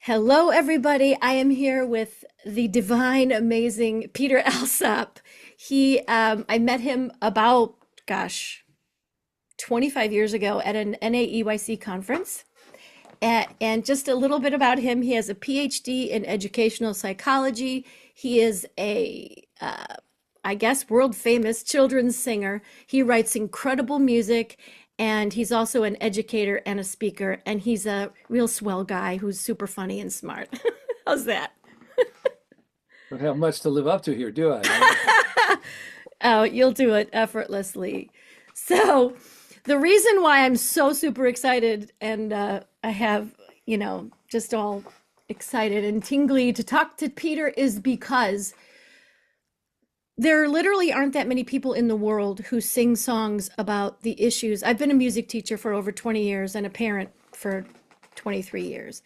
Hello, everybody. I am here with the divine, amazing Peter Alsop. I met him about, gosh, 25 years ago at an NAEYC conference. And just a little bit about him. He has a PhD in educational psychology. He is I guess, world famous children's singer. He writes incredible music, and he's also an educator and a speaker. And he's a real swell guy who's super funny and smart. How's that? Don't have much to live up to here, do I? Oh, you'll do it effortlessly. So, the reason why I'm so super excited and I have, just all excited and tingly to talk to Peter is because there literally aren't that many people in the world who sing songs about the issues. I've been a music teacher for over 20 years and a parent for 23 years.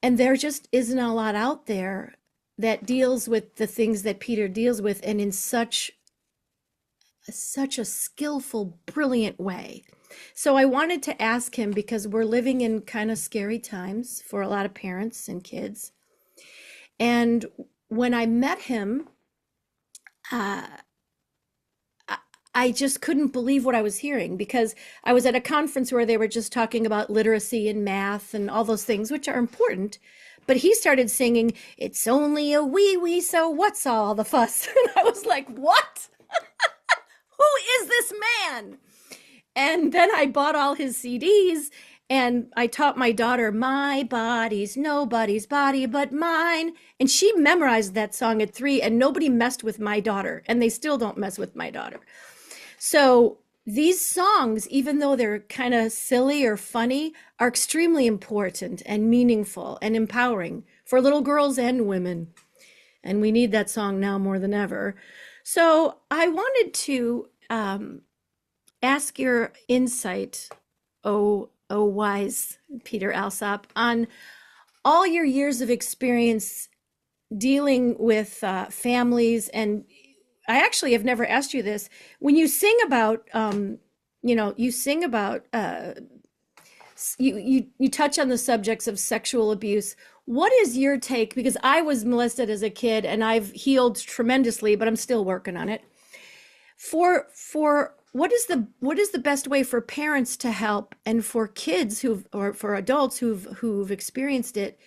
And there just isn't a lot out there that deals with the things that Peter deals with and in such a skillful, brilliant way. So I wanted to ask him because we're living in kind of scary times for a lot of parents and kids. And when I met him, uh, I just couldn't believe what I was hearing because I was at a conference where they were just talking about literacy and math and all those things, which are important. But he started singing, "It's only a wee wee, so what's all the fuss?" And I was like, what? Who is this man? And then I bought all his CDs and I taught my daughter, "My body's nobody's body but mine." And she memorized that song at 3, and nobody messed with my daughter. And they still don't mess with my daughter. So these songs, even though they're kind of silly or funny, are extremely important and meaningful and empowering for little girls and women. And we need that song now more than ever. So I wanted to ask your insight, oh wise Peter Alsop, on all your years of experience dealing with families. And I actually have never asked you this. When you sing about, you sing about, you touch on the subjects of sexual abuse. What is your take? Because I was molested as a kid and I've healed tremendously, but I'm still working on it. For what is the best way for parents to help and for kids or for adults who've experienced it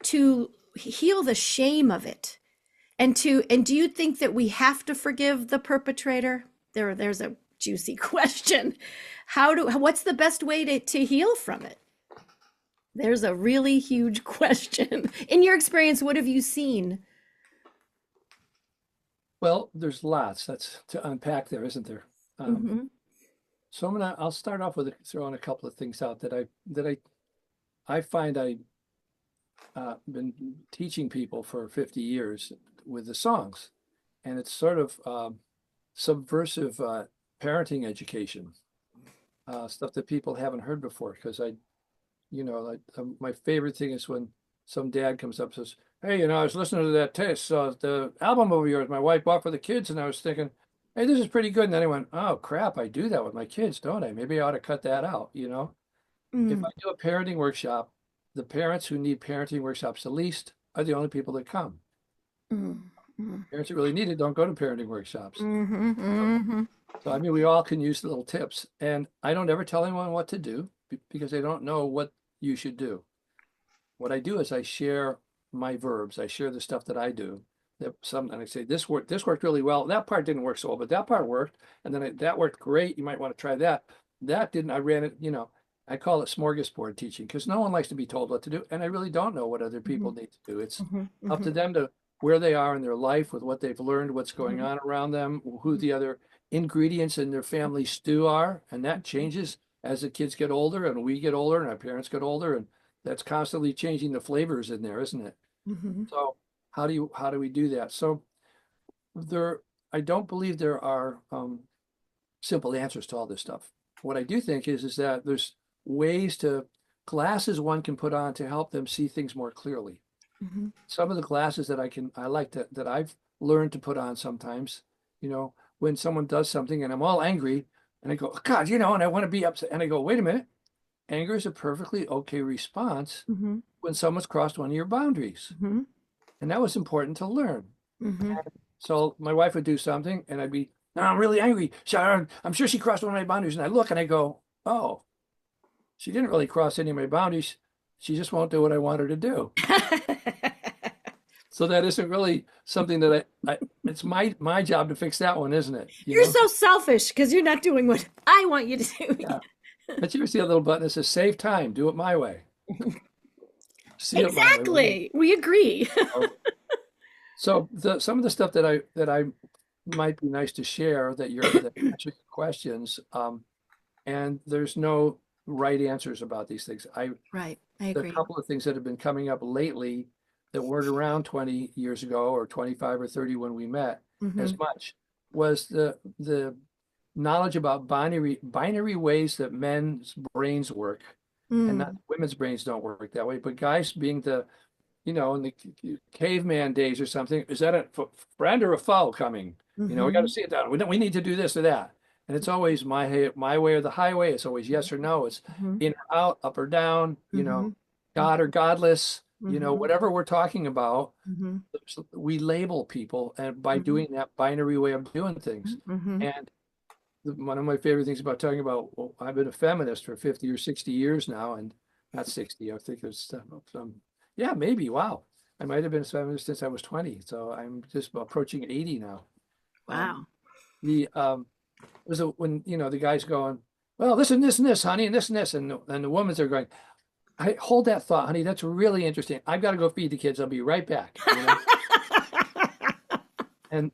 to heal the shame of it? And do you think that we have to forgive the perpetrator? There's a juicy question. What's the best way to heal from it? There's a really huge question. In your experience, what have you seen? Well, there's lots that's to unpack there, isn't there? Um, Hmm. so I'll start off with throwing a couple of things out that I find been teaching people for 50 years with the songs, and it's sort of subversive parenting education, stuff that people haven't heard before. Because my favorite thing is when some dad comes up and says, "Hey, I was listening to that the album of yours my wife bought for the kids, and I was thinking, hey, this is pretty good." And then I went, "Oh crap, I do that with my kids, don't I? Maybe I ought to cut that out." If I Mm, do a parenting workshop, the parents who need parenting workshops the least are the only people that come. mm, mm, Parents that really need it don't go to parenting workshops. mhm, mhm, So, I mean, we all can use little tips. And I don't ever tell anyone what to do because they don't know what you should do. What I do is I share my verbs. I share the stuff that I do. And I say, this worked really well. That part didn't work so well, but that part worked. And then that worked great. You might want to try that. That didn't. I ran it, I call it smorgasbord teaching because no one likes to be told what to do. And I really don't know what other people mhm, need to do. It's mhm, up to mhm, them to where they are in their life with what they've learned, what's going mhm, on around them, who the other ingredients in their family stew are. And that changes as the kids get older and we get older and our parents get older. And that's constantly changing the flavors in there, isn't it? mhm, So how do we do that? So there, I don't believe there are simple answers to all this stuff. What I do think is that there's ways to glasses one can put on to help them see things more clearly. mhm, Some of the glasses I like that I've learned to put on sometimes, when someone does something and I'm all angry and I go, "Oh, God, and I want to be upset." And I go, "Wait a minute. Anger is a perfectly okay response, mhm, when someone's crossed one of your boundaries. Hmm. And that was important to learn. Hmm. So my wife would do something and I'd be, no, I'm really angry. I'm sure she crossed one of my boundaries. And I look and I go, oh, she didn't really cross any of my boundaries. She just won't do what I want her to do. So that isn't really something that it's my job to fix that one, isn't it? You You're know? so selfish because you're not doing what I want you to do. Yeah. But you ever see a little button that says save time, do it my way. See it my way. Exactly. We agree. So some of the stuff that I might be nice to share that answer your questions, and there's no right answers about these things. Right. I The agree. couple of things that have been coming up lately that weren't around 20 years ago or 25 or 30 when we met Hmm. as much was the knowledge about binary ways that men's brains work, and not Mm. women's brains don't work that way, but guys being in the caveman days or something, is that a friend or a foe coming? We got to Hmm. see it down. We need to do this or that. And it's always my way or the highway. It's always yes or no. It's Hmm. in or out, up or down, Hmm. God or godless, Hmm. whatever we're talking about, Hmm. we label people and by Hmm. doing that binary way of doing things. Hmm. And one of my favorite things about talking about, well, I've been a feminist for 50 or 60 years now, and not 60, I think it's some, yeah, maybe, wow. I might have been a feminist since I was 20, so I'm just approaching 80 now. Um, Wow. the was when the guy's going, well, this and this and this, honey, and this and this, and the woman's are going, I hold that thought, honey, that's really interesting. I've got to go feed the kids. I'll be right back. And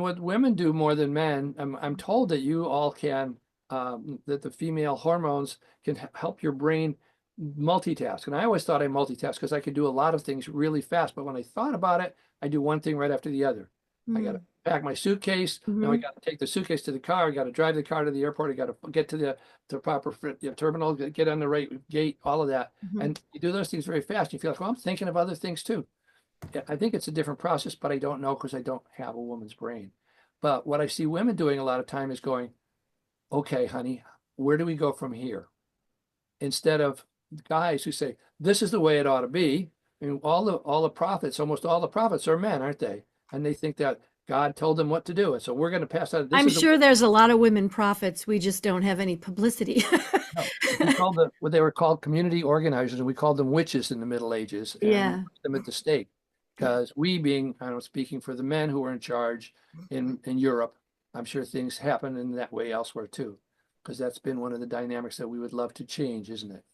what women do more than men, I'm told that you all can that the female hormones can help your brain multitask. And I always thought I multitask because I could do a lot of things really fast. But when I thought about it, I do one thing right after the other. I got to Mm. pack my suitcase. Then I Hmm. got to take the suitcase to the car. I got to drive the car to the airport. I got to get to the proper terminal, get on the right gate, all of that. Hmm. And you do those things very fast. You feel like, well, I'm thinking of other things too. Yeah, I think it's a different process, but I don't know because I don't have a woman's brain. But what I see women doing a lot of time is going, okay, honey, where do we go from here? Instead of guys who say, this is the way it ought to be. I mean, all the prophets, almost all the prophets are men, aren't they? And they think that God told them what to do. And so we're going to pass out. This I'm is the sure there's a lot of women prophets. We just don't have any publicity. no. We called what they were called community organizers, and we called them witches in the Middle Ages, and we Yeah. put them at the stake Yeah. because we, being, I don't know, speaking for the men who were in charge in Europe, I'm sure things happen in that way elsewhere too, because that's been one of the dynamics that we would love to change, isn't it?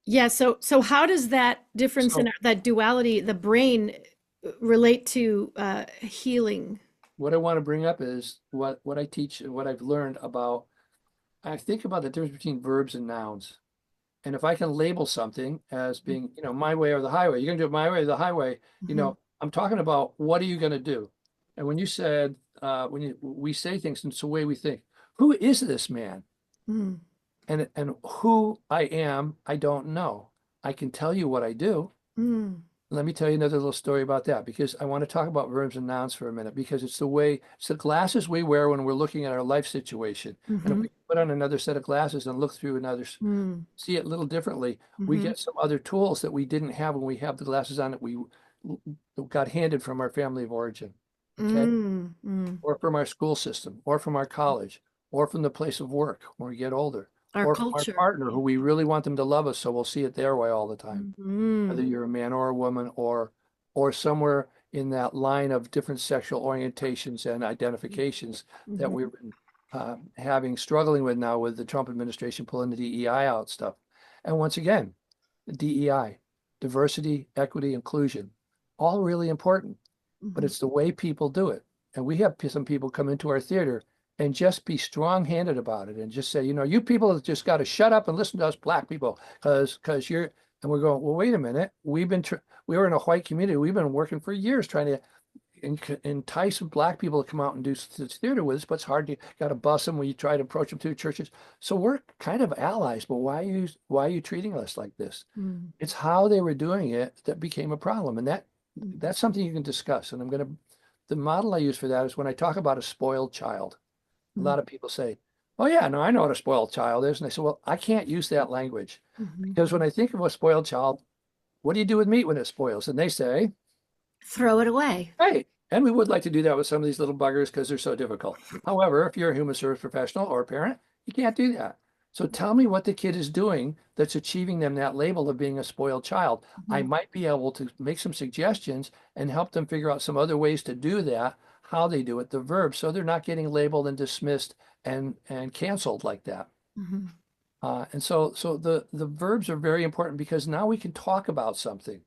Yeah. So how does that difference in So that duality, the brain, relate to healing? what I want to bring up is what I teach and what I've learned about. I think about the difference between verbs and nouns. And if I can label something as being, my way or the highway, you're going to do it my way or the highway, Hmm. I'm talking about what are you going to do? And when you said, we say things, and it's the way we think. Who is this man? Mm. And who I am, I don't know. I can tell you what I do. Mm. Let me tell you another little story about that because I want to talk about verbs and nouns for a minute because it's the glasses we wear when we're looking at our life situation. And if Hmm. we put on another set of glasses and look through another, Mm. see it a little differently, we Hmm. get some other tools that we didn't have when we have the glasses on that we got handed from our family of origin. Okay. Mm. Mm. Or from our school system, or from our college, or from the place of work when we get older, Our or from our culture. partner who we really want them to love us, so we'll see it their way all the time whether Mm. you're a man or a woman or somewhere in that line of different sexual orientations and identifications that Hmm. we've been having struggling with now with the Trump administration pulling the DEI out stuff. And once again, the DEI, diversity, equity, inclusion, all really important, but Hmm. it's the way people do it. And we have some people come into our theater and just be strong-handed about it and just say, you people have just got to shut up and listen to us black people because you're and we're going, well, wait a minute. We were in a white community. We've been working for years trying to entice black people to come out and do theater with us, but it's hard to got to bus them when you try to approach them through churches. So we're kind of allies, but why are you treating us like this? Mm. It's how they were doing it that became a problem, and Mm. that's something you can discuss. And the model I use for that is when I talk about a spoiled child. A Mm. lot of people say, "Oh yeah, no, I know what a spoiled child is," and I say, "Well, I can't use that language." Mhm. Because when I think of a spoiled child, what do you do with meat when it spoils? And they say, Throw it away. hey, and we would like to do that with some of these little buggers because they're so difficult. However, if you're a human service professional or a parent, you can't do that. So tell me what the kid is doing that's achieving them that label of being a spoiled child. I Mhm. might be able to make some suggestions and help them figure out some other ways to do that, how they do it, the verb, so they're not getting labeled and dismissed and canceled like that. Mhm. And so the verbs are very important because now we can talk about something.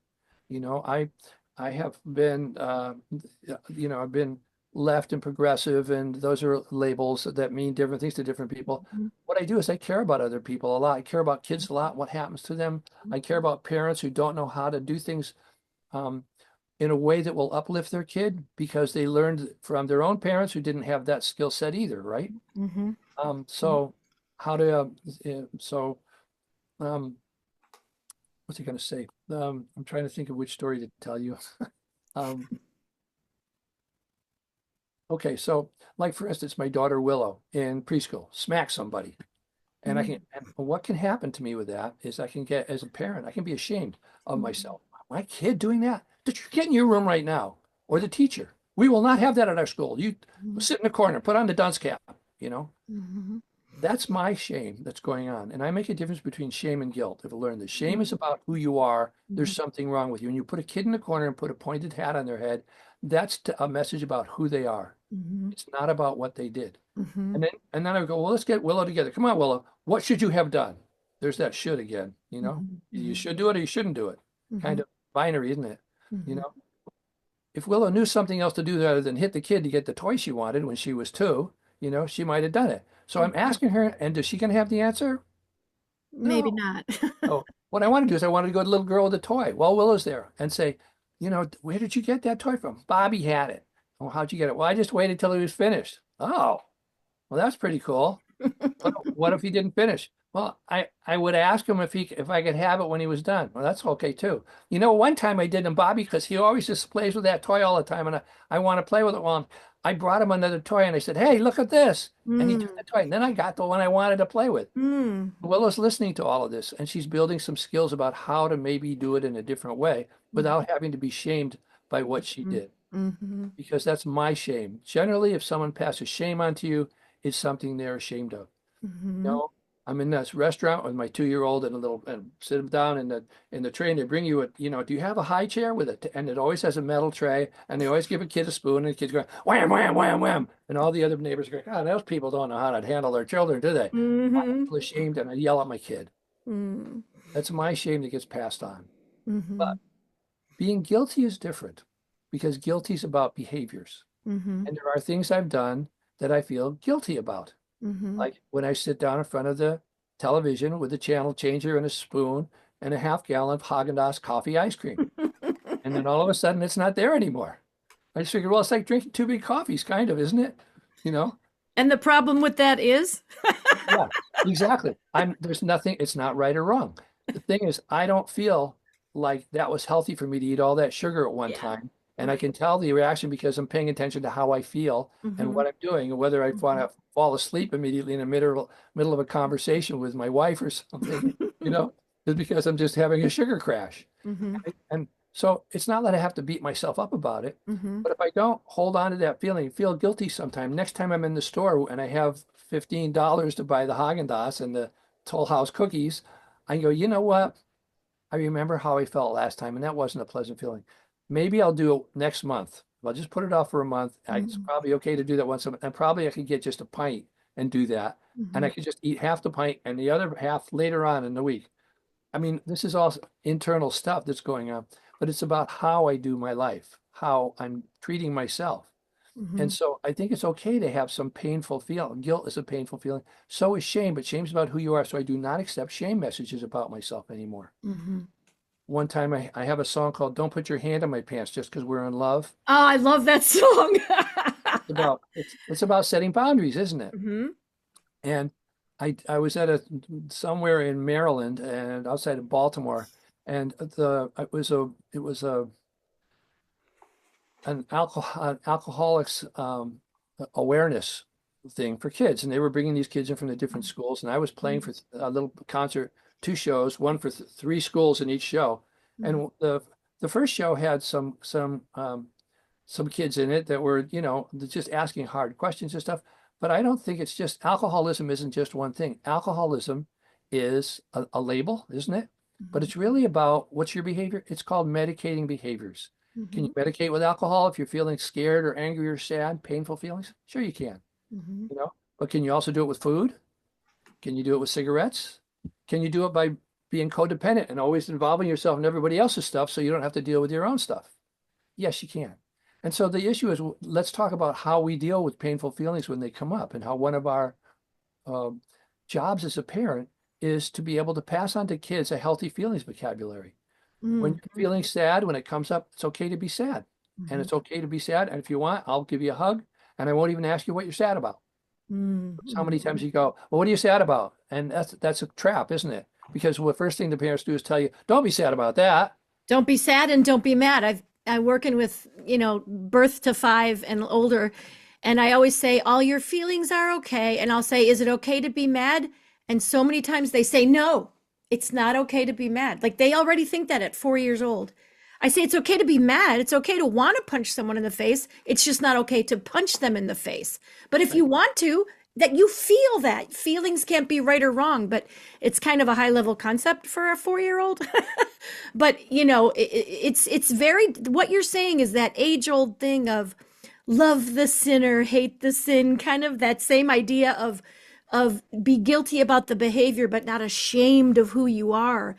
You know, I have been I've been left and progressive, and those are labels that mean different things to different people. Mhm. What I do is I care about other people a lot. I care about kids a lot, what happens to them. I care about parents who don't know how to do things um, in a way that will uplift their kid because they learned from their own parents who didn't have that skill set either, right? Mhm. So how to so um, what's he going to say? I'm trying to think of which story to tell you. Um, okay, so like for instance, my daughter Willow in preschool smacked somebody, and I can. Mhm. And what can happen to me with that is I can get as a parent, I can be ashamed of Mhm. myself. My kid doing that? Did you get in your room right now? Or the teacher? We will not have that at our school. You Mhm. sit in the corner, put on the dunce cap. You know. Mhm. That's my shame that's going on. And I make a difference between shame and guilt. I've learned that shame is Mhm. about who you are. There's Mhm. something wrong with you. When you put a kid in the corner and put a pointed hat on their head, that's a message about who they are. Mhm. It's not about what they did. Mhm. And then I go, well, let's get Willow together. Come on, Willow. What should you have done? There's that should again, you know? Mhm. You Mhm. should do it or you shouldn't do it. Kind Mhm. of binary, isn't it? You Mhm. know? If Willow knew something else to do rather than hit the kid to get the toy she wanted when she was 2, she might have done it. So I'm Mhm. asking her, and is she going to have the answer? Maybe No. not. So what I want to do is I want to go to the little girl with the toy while Willow's there and say, where did you get that toy from? Bobby had it. Oh, how'd you get it? Well, I just waited till he was finished. Oh, well, that's pretty cool. What if he didn't finish? Well, I would ask him if I could have it when he was done. Well, that's okay too. One time I did, and Bobby, because he always just plays with that toy all the time, and I want to play with it. Well, I brought him another toy, and I said, "Hey, look at this!" And he took Mm. the toy, and then I got the one I wanted to play with. Mm. Willow's listening to all of this, and she's building some skills about how to maybe do it in a different way without having to be shamed by what she Mhm. did, Mhm. because that's my shame. Generally, if someone passes shame onto you, it's something they're ashamed of. Mhm. No, I'm in this restaurant with my 2-year-old and sit him down in the tray, and they bring you do you have a high chair with it? And it always has a metal tray, and they always give a kid a spoon, and the kid's going wham wham wham wham, and all the other neighbors are going, God, those people don't know how to handle their children, do they? I Mhm. feel ashamed, and I yell at my kid. Mm. That's my shame that gets passed on. But Mhm. being guilty is different because guilty is about behaviors, Mhm. and there are things I've done that I feel guilty about. Mhm. Like when I sit down in front of the television with a channel changer and a spoon and a half-gallon of Haagen-Dazs coffee ice cream. And then all of a sudden it's not there anymore. I just figured, well, it's like drinking 2 big coffees, kind of, isn't it? You know? And the problem with that is? Yeah, exactly. There's nothing, it's not right or wrong. The thing is, I don't feel like that was healthy for me to eat all that sugar at one Yeah. time. And I Right. can tell the reaction because I'm paying attention to how I feel and Mhm. what I'm doing, and whether I want Mhm. to fall asleep immediately in the middle of a conversation with my wife or something, is because I'm just having a sugar crash. Mhm. And so it's not that I have to beat myself up about it, Mhm. but if I don't hold on to that feeling, feel guilty sometime, next time I'm in the store and I have $15 to buy the Haagen-Dazs and the Toll House cookies, I go, you know what? I remember how I felt last time, and that wasn't a pleasant feeling. Maybe I'll do it next month. I'll just put it off for a month. It's Mhm. probably okay to do that once a month, and probably I could get just a pint and do that. And I Mhm. could just eat half the pint and the other half later on in the week. I mean, this is all internal stuff that's going on, but it's about how I do my life, how I'm treating myself. And Mhm. so I think it's okay to have some painful feeling. Guilt is a painful feeling. So is shame, but shame's about who you are. So I do not accept shame messages about myself anymore. Mhm. One time I have a song called Don't Put Your Hand in My Pants Just Because We're in Love. Oh, I love that song. It's about setting boundaries, isn't it? Mhm. And I was at a somewhere in Maryland and outside of Baltimore, and it was a an alcoholics awareness thing for kids, and they were bringing these kids in from the different schools, and I was playing for a little concert, 2 shows, one for 3 schools in each show, Mhm. And the first show had some kids in it that were, just asking hard questions and stuff. But I don't think it's just alcoholism isn't just one thing. Alcoholism is a label, isn't it? But Mhm. it's really about what's your behavior. It's called medicating behaviors. Can you Mhm. medicate with alcohol if you're feeling scared or angry or sad, painful feelings? Sure you can, Mhm. But can you also do it with food? Can you do it with cigarettes? Can you do it by being codependent and always involving yourself in everybody else's stuff so you don't have to deal with your own stuff? Yes, you can. And so the issue is, let's talk about how we deal with painful feelings when they come up, and how one of our um, jobs as a parent is to be able to pass on to kids a healthy feelings vocabulary. When Mhm. you're feeling sad, when it comes up, it's okay to be sad. And Mhm. it's okay to be sad. And if you want, I'll give you a hug and I won't even ask you what you're sad about. How many times Mhm. you go, well, what are you sad about? And that's a trap, isn't it? Because the first thing the parents do is tell you, don't be sad about that. Don't be sad and don't be mad. I'm working with, birth to 5 and older, and I always say all your feelings are okay, and I'll say, is it okay to be mad? And so many times they say no. It's not okay to be mad. Like they already think that at 4 years old. I say it's okay to be mad. It's okay to want to punch someone in the face. It's just not okay to punch them in the face. But if Right. you want to, that you feel that feelings can't be right or wrong, but it's kind of a high level concept for a 4 year old. But it's very, what you're saying is that age old thing of love the sinner, hate the sin, kind of that same idea of be guilty about the behavior but not ashamed of who you are.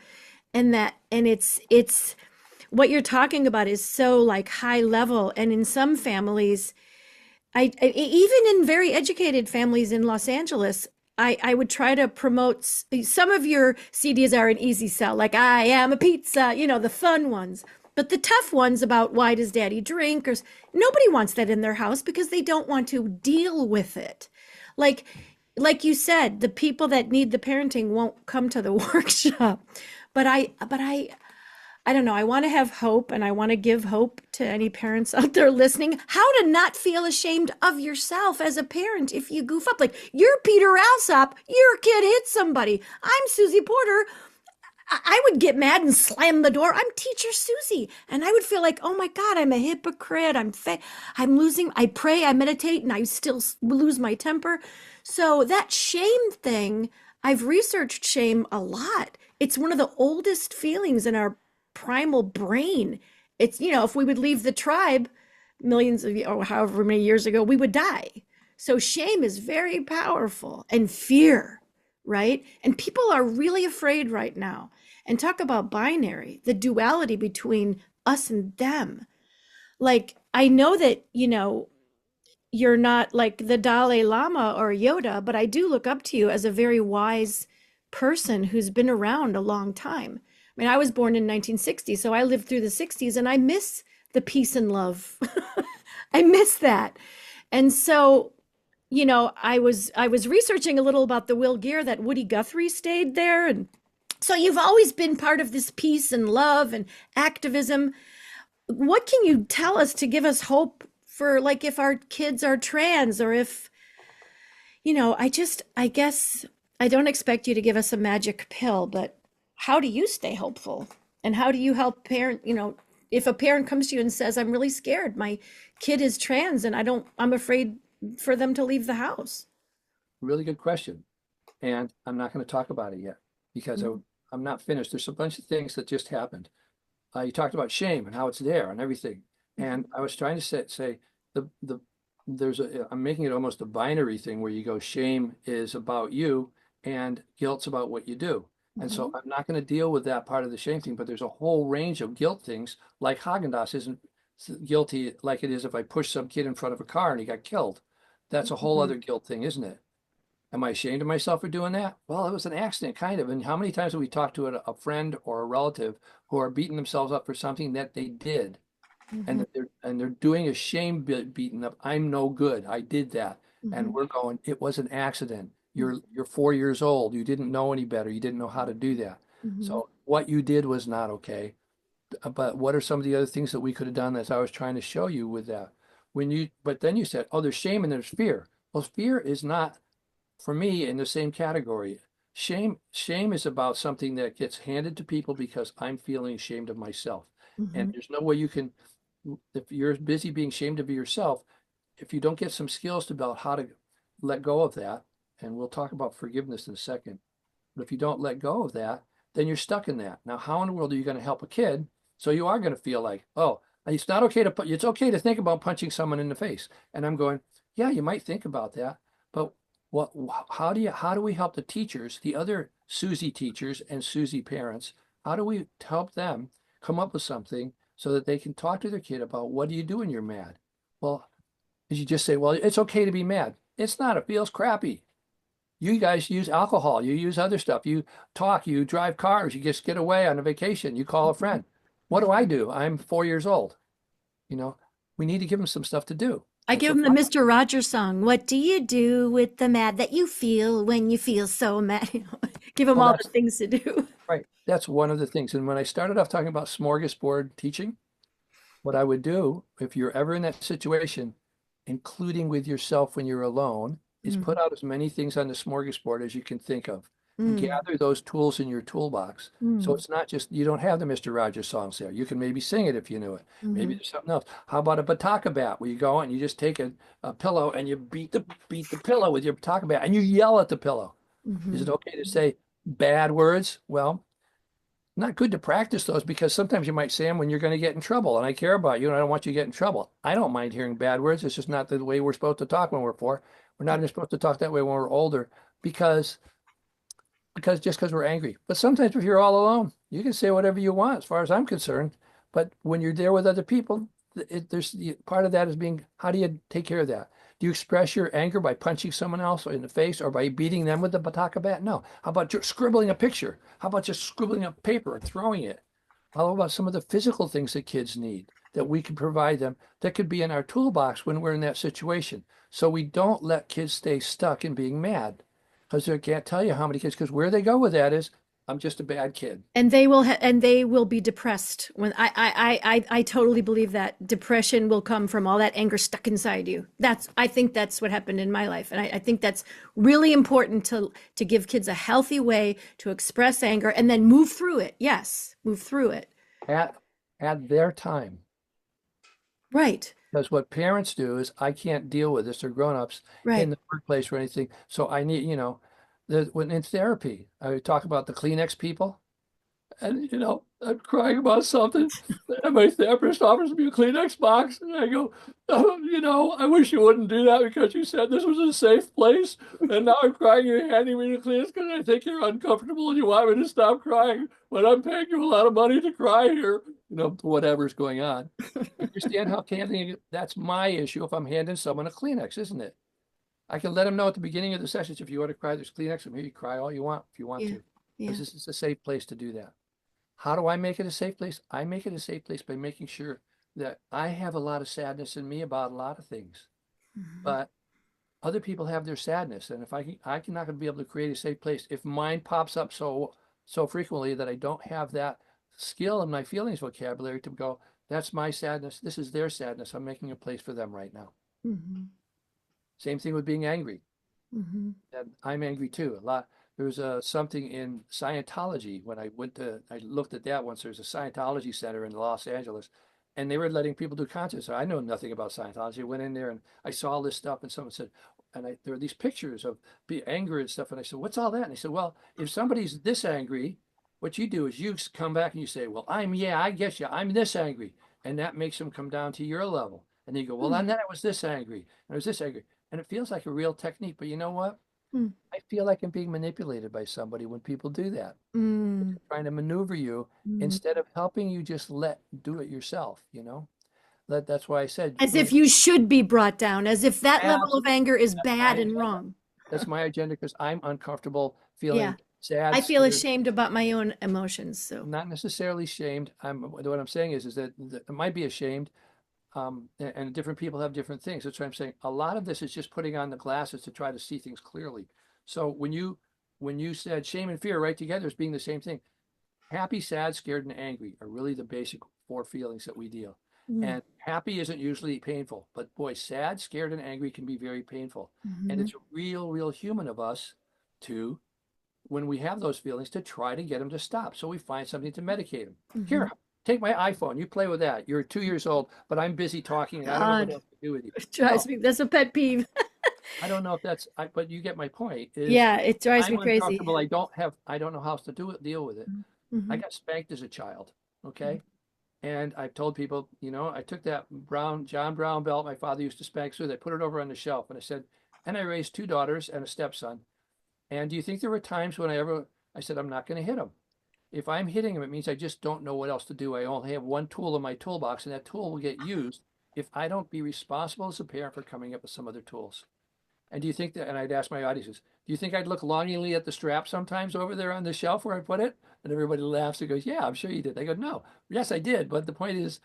And it's what you're talking about is so like high level, and in some families, even in very educated families in Los Angeles, I would try to promote. Some of your CDs are an easy sell, like I am a pizza, the fun ones. But the tough ones about why does daddy drink, or nobody wants that in their house because they don't want to deal with it. Like like you said, the people that need the parenting won't come to the workshop. But I don't know. I want to have hope, and I want to give hope to any parents out there listening how to not feel ashamed of yourself as a parent if you goof up. Like, you're Peter Alsop, your kid hit somebody. I'm Susie Porter. I would get mad and slam the door. I'm teacher Susie. And I would feel like, oh my God, I'm a hypocrite. I'm losing. I pray, I meditate, and I still lose my temper. So that shame thing, I've researched shame a lot. It's one of the oldest feelings in our primal brain. It's, if we would leave the tribe millions of, or however many years ago, we would die. So shame is very powerful, and fear, right? And people are really afraid right now. And talk about binary, the duality between us and them. Like, I know that, you're not like the Dalai Lama or Yoda, but I do look up to you as a very wise person who's been around a long time. I mean, I was born in 1960, so I lived through the 60s, and I miss the peace and love. I miss that. And so, I was researching a little about the Will Geer that Woody Guthrie stayed there, and so you've always been part of this peace and love and activism. What can you tell us to give us hope for, like, if our kids are trans, or if, I guess I don't expect you to give us a magic pill, but how do you stay hopeful? And how do you help if a parent comes to you and says, I'm really scared, my kid is trans and I'm afraid for them to leave the house. Really good question. And I'm not going to talk about it yet because Mm-hmm. I'm not finished. There's a bunch of things that just happened. You talked about shame and how it's there and everything. And I was trying to say the I'm making it almost a binary thing where you go, shame is about you and guilt's about what you do. And so Mm-hmm. I'm not going to deal with that part of the shame thing, but there's a whole range of guilt things, like Haagen-Dazs isn't guilty like it is if I push some kid in front of a car and he got killed. That's a whole Mm-hmm. other guilt thing, isn't it? Am I ashamed of myself for doing that? Well, it was an accident, kind of. And how many times have we talked to a friend or a relative who are beating themselves up for something that they did, and Mm-hmm. that they're doing a shame beating up. I'm no good. I did that, and Mm-hmm. we're going. It was an accident. You're 4 years old. You didn't know any better. You didn't know how to do that. Mm-hmm. So what you did was not okay. But what are some of the other things that we could have done, as I was trying to show you with that? But then you said, oh, there's shame and there's fear. Well, fear is not, for me, in the same category. Shame is about something that gets handed to people because I'm feeling ashamed of myself. And Hmm. there's no way you can, if you're busy being ashamed of yourself, if you don't get some skills about how to let go of that, and we'll talk about forgiveness in a second, but if you don't let go of that, then you're stuck in that. Now, how in the world are you going to help a kid? So you are going to feel like, oh, it's not okay to put, it's okay to think about punching someone in the face. And I'm going, yeah, you might think about that, but what, how do we help the teachers, the other Susie teachers and Susie parents? How do we help them come up with something so that they can talk to their kid about what do you do when you're mad? Well, is you just say, well, it's okay to be mad. It's not, it feels crappy. You guys use alcohol, you use other stuff, you talk, you drive cars, you just get away on a vacation, you call a friend. What do I do? I'm 4 years old. You know, we need to give them some stuff to do. I And give so, him the Mr. Rogers song. What do you do with the mad that you feel when you feel so mad? Give him well, all the that's things to do. right. That's one of the things. And when I started off talking about smorgasbord teaching, what I would do if you're ever in that situation, including with yourself when you're alone, is Mm, put out as many things on the smorgasbord as you can think of and mm, gather those tools in your toolbox. So mm, it's not just, you don't have the Mr. Rogers songs there. You can maybe sing it if you knew it. Maybe mhm, there's something else. How about a bataka bat where you go and you just take a pillow and you beat the pillow with your bataka bat and you yell at the pillow. Is it mhm, okay to say bad words? Well, not good to practice those because sometimes you might say them when you're going to get in trouble. And I care about you and I don't want you to get in trouble. I don't mind hearing bad words. It's just not the way we're supposed to talk when we're four. We're not even supposed to talk that way when we're older because because we're angry. But sometimes if you're all alone, you can say whatever you want, as far as I'm concerned. But when you're there with other people, there's part of that is being, how do you take care of that? Do you express your anger by punching someone else in the face or by beating them with the bataka bat? No. How about just scribbling a picture? How about just scribbling a paper and throwing it? How about some of the physical things that kids need that we can provide them that could be in our toolbox when we're in that situation? So we don't let kids stay stuck in being mad because they can't tell you how many kids, because where they go with that is, I'm just a bad kid. and they will be depressed when I totally believe that depression will come from all that anger stuck inside you. I think that's what happened in my life, and I think that's really important to give kids a healthy way to express anger and then move through it. Yes, move through it. at at their time. Right, Because what parents do is, I can't deal with this, or grown-ups in right. the workplace or anything. So I need, when in therapy, I talk about the Kleenex people. And I'm crying about something, and my therapist offers me a Kleenex box, and I go, oh, I wish you wouldn't do that because you said this was a safe place, and now I'm crying. You're handing me the Kleenex because I think you're uncomfortable and you want me to stop crying, but I'm paying you a lot of money to cry here. Whatever's going on. You understand how handling that's my issue if I'm handing someone a Kleenex, isn't it? I can let them know at the beginning of the sessions, if you want to cry, there's Kleenex. I'm here. You cry all you want if you want Yeah, to, because yeah. this is a safe place to do that. How do I make it a safe place? I make it a safe place by making sure that I have a lot of sadness in me about a lot of things, Mhm. but other people have their sadness. And if I'm not going to be able to create a safe place if mine pops up so frequently that I don't have that skill in my feelings vocabulary to go, that's my sadness. This is their sadness. I'm making a place for them right now. Mhm. Same thing with being angry. Mhm. And I'm angry too. A lot. There was something in Scientology when I looked at that once. There's a Scientology center in Los Angeles, and they were letting people do concerts. I know nothing about Scientology. I went in there and I saw all this stuff, and someone said, there were these pictures of anger and stuff. And I said, what's all that? And they said, well, if somebody's this angry, what you do is you come back and you say, well, yeah, I guess you, I'm this angry. And that makes them come down to your level. And you go, well, and then I was this angry, and I was this angry. And it feels like a real technique. But you know what? Mm. I feel like I'm being manipulated by somebody when people do that. Mm. Trying to maneuver you Mm. instead of helping you just do it yourself. That's why I said As if you should be brought down, as if that level abs- of anger is that's my bad and agenda. wrong. That's my agenda because I'm uncomfortable Yeah. feeling sad, I feel scared, ashamed about my own emotions. So, not necessarily shamed. What I'm saying is that I might be ashamed. And different people have different things. That's what I'm saying. A lot of this is just putting on the glasses to try to see things clearly. So when you said shame and fear right together as being the same thing, happy, sad, scared, and angry are really the basic four feelings that we deal. mm. And happy isn't usually painful, but boy, sad, scared, and angry can be very painful. And Mhm. it's real, real human of us to when we have those feelings to try to get them to stop. So we find something to medicate them. Hmm. Here, take my iPhone. You play with that. You're 2 years old, but I'm busy talking and I don't know what God, else to do with you. it drives Well, me. That's a pet peeve. I don't know if that's, but you get my point is Yeah, it drives I'm me crazy. uncomfortable. I don't know how else to deal with it. I Hmm. got spanked as a child. Okay. And I've told people, I took that John Brown belt my father used to spank through. They put it over on the shelf. And I said, and I raised 2 daughters and a stepson. And do you think there were times when I said, I'm not going to hit him. If I'm hitting him, it means I just don't know what else to do. I only have one tool in my toolbox, and that tool will get used if I don't be responsible as a parent for coming up with some other tools. And do you think that, and I'd ask my audiences, do you think I'd look longingly at the strap sometimes over there on the shelf where I put it? And everybody laughs and goes, yeah, I'm sure you did. I go, no, yes, I did. But the point is,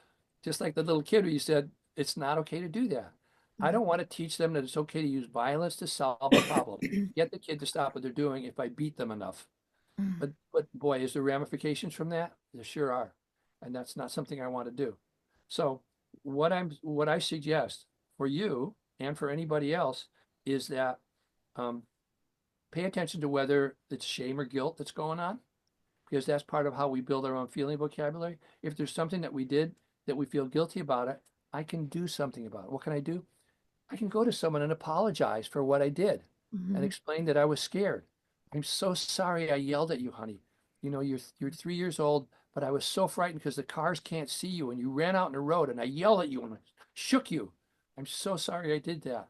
just like the little kid who you said, it's not okay to do that. I don't want to teach them that it's okay to use violence to solve a problem. Get the kid to stop what they're doing if I beat them enough. But boy, is there ramifications from that? There sure are. And that's not something I want to do. So what I suggest for you and for anybody else is that um, pay attention to whether it's shame or guilt that's going on, because that's part of how we build our own feeling vocabulary. If there's something that we did that we feel guilty about it, I can do something about it. What can I do? I can go to someone and apologize for what I did and Hmm. explain that I was scared. I'm so sorry I yelled at you, honey. You're 3 years old, but I was so frightened because the cars can't see you and you ran out in the road and I yelled at you and I shook you. I'm so sorry I did that.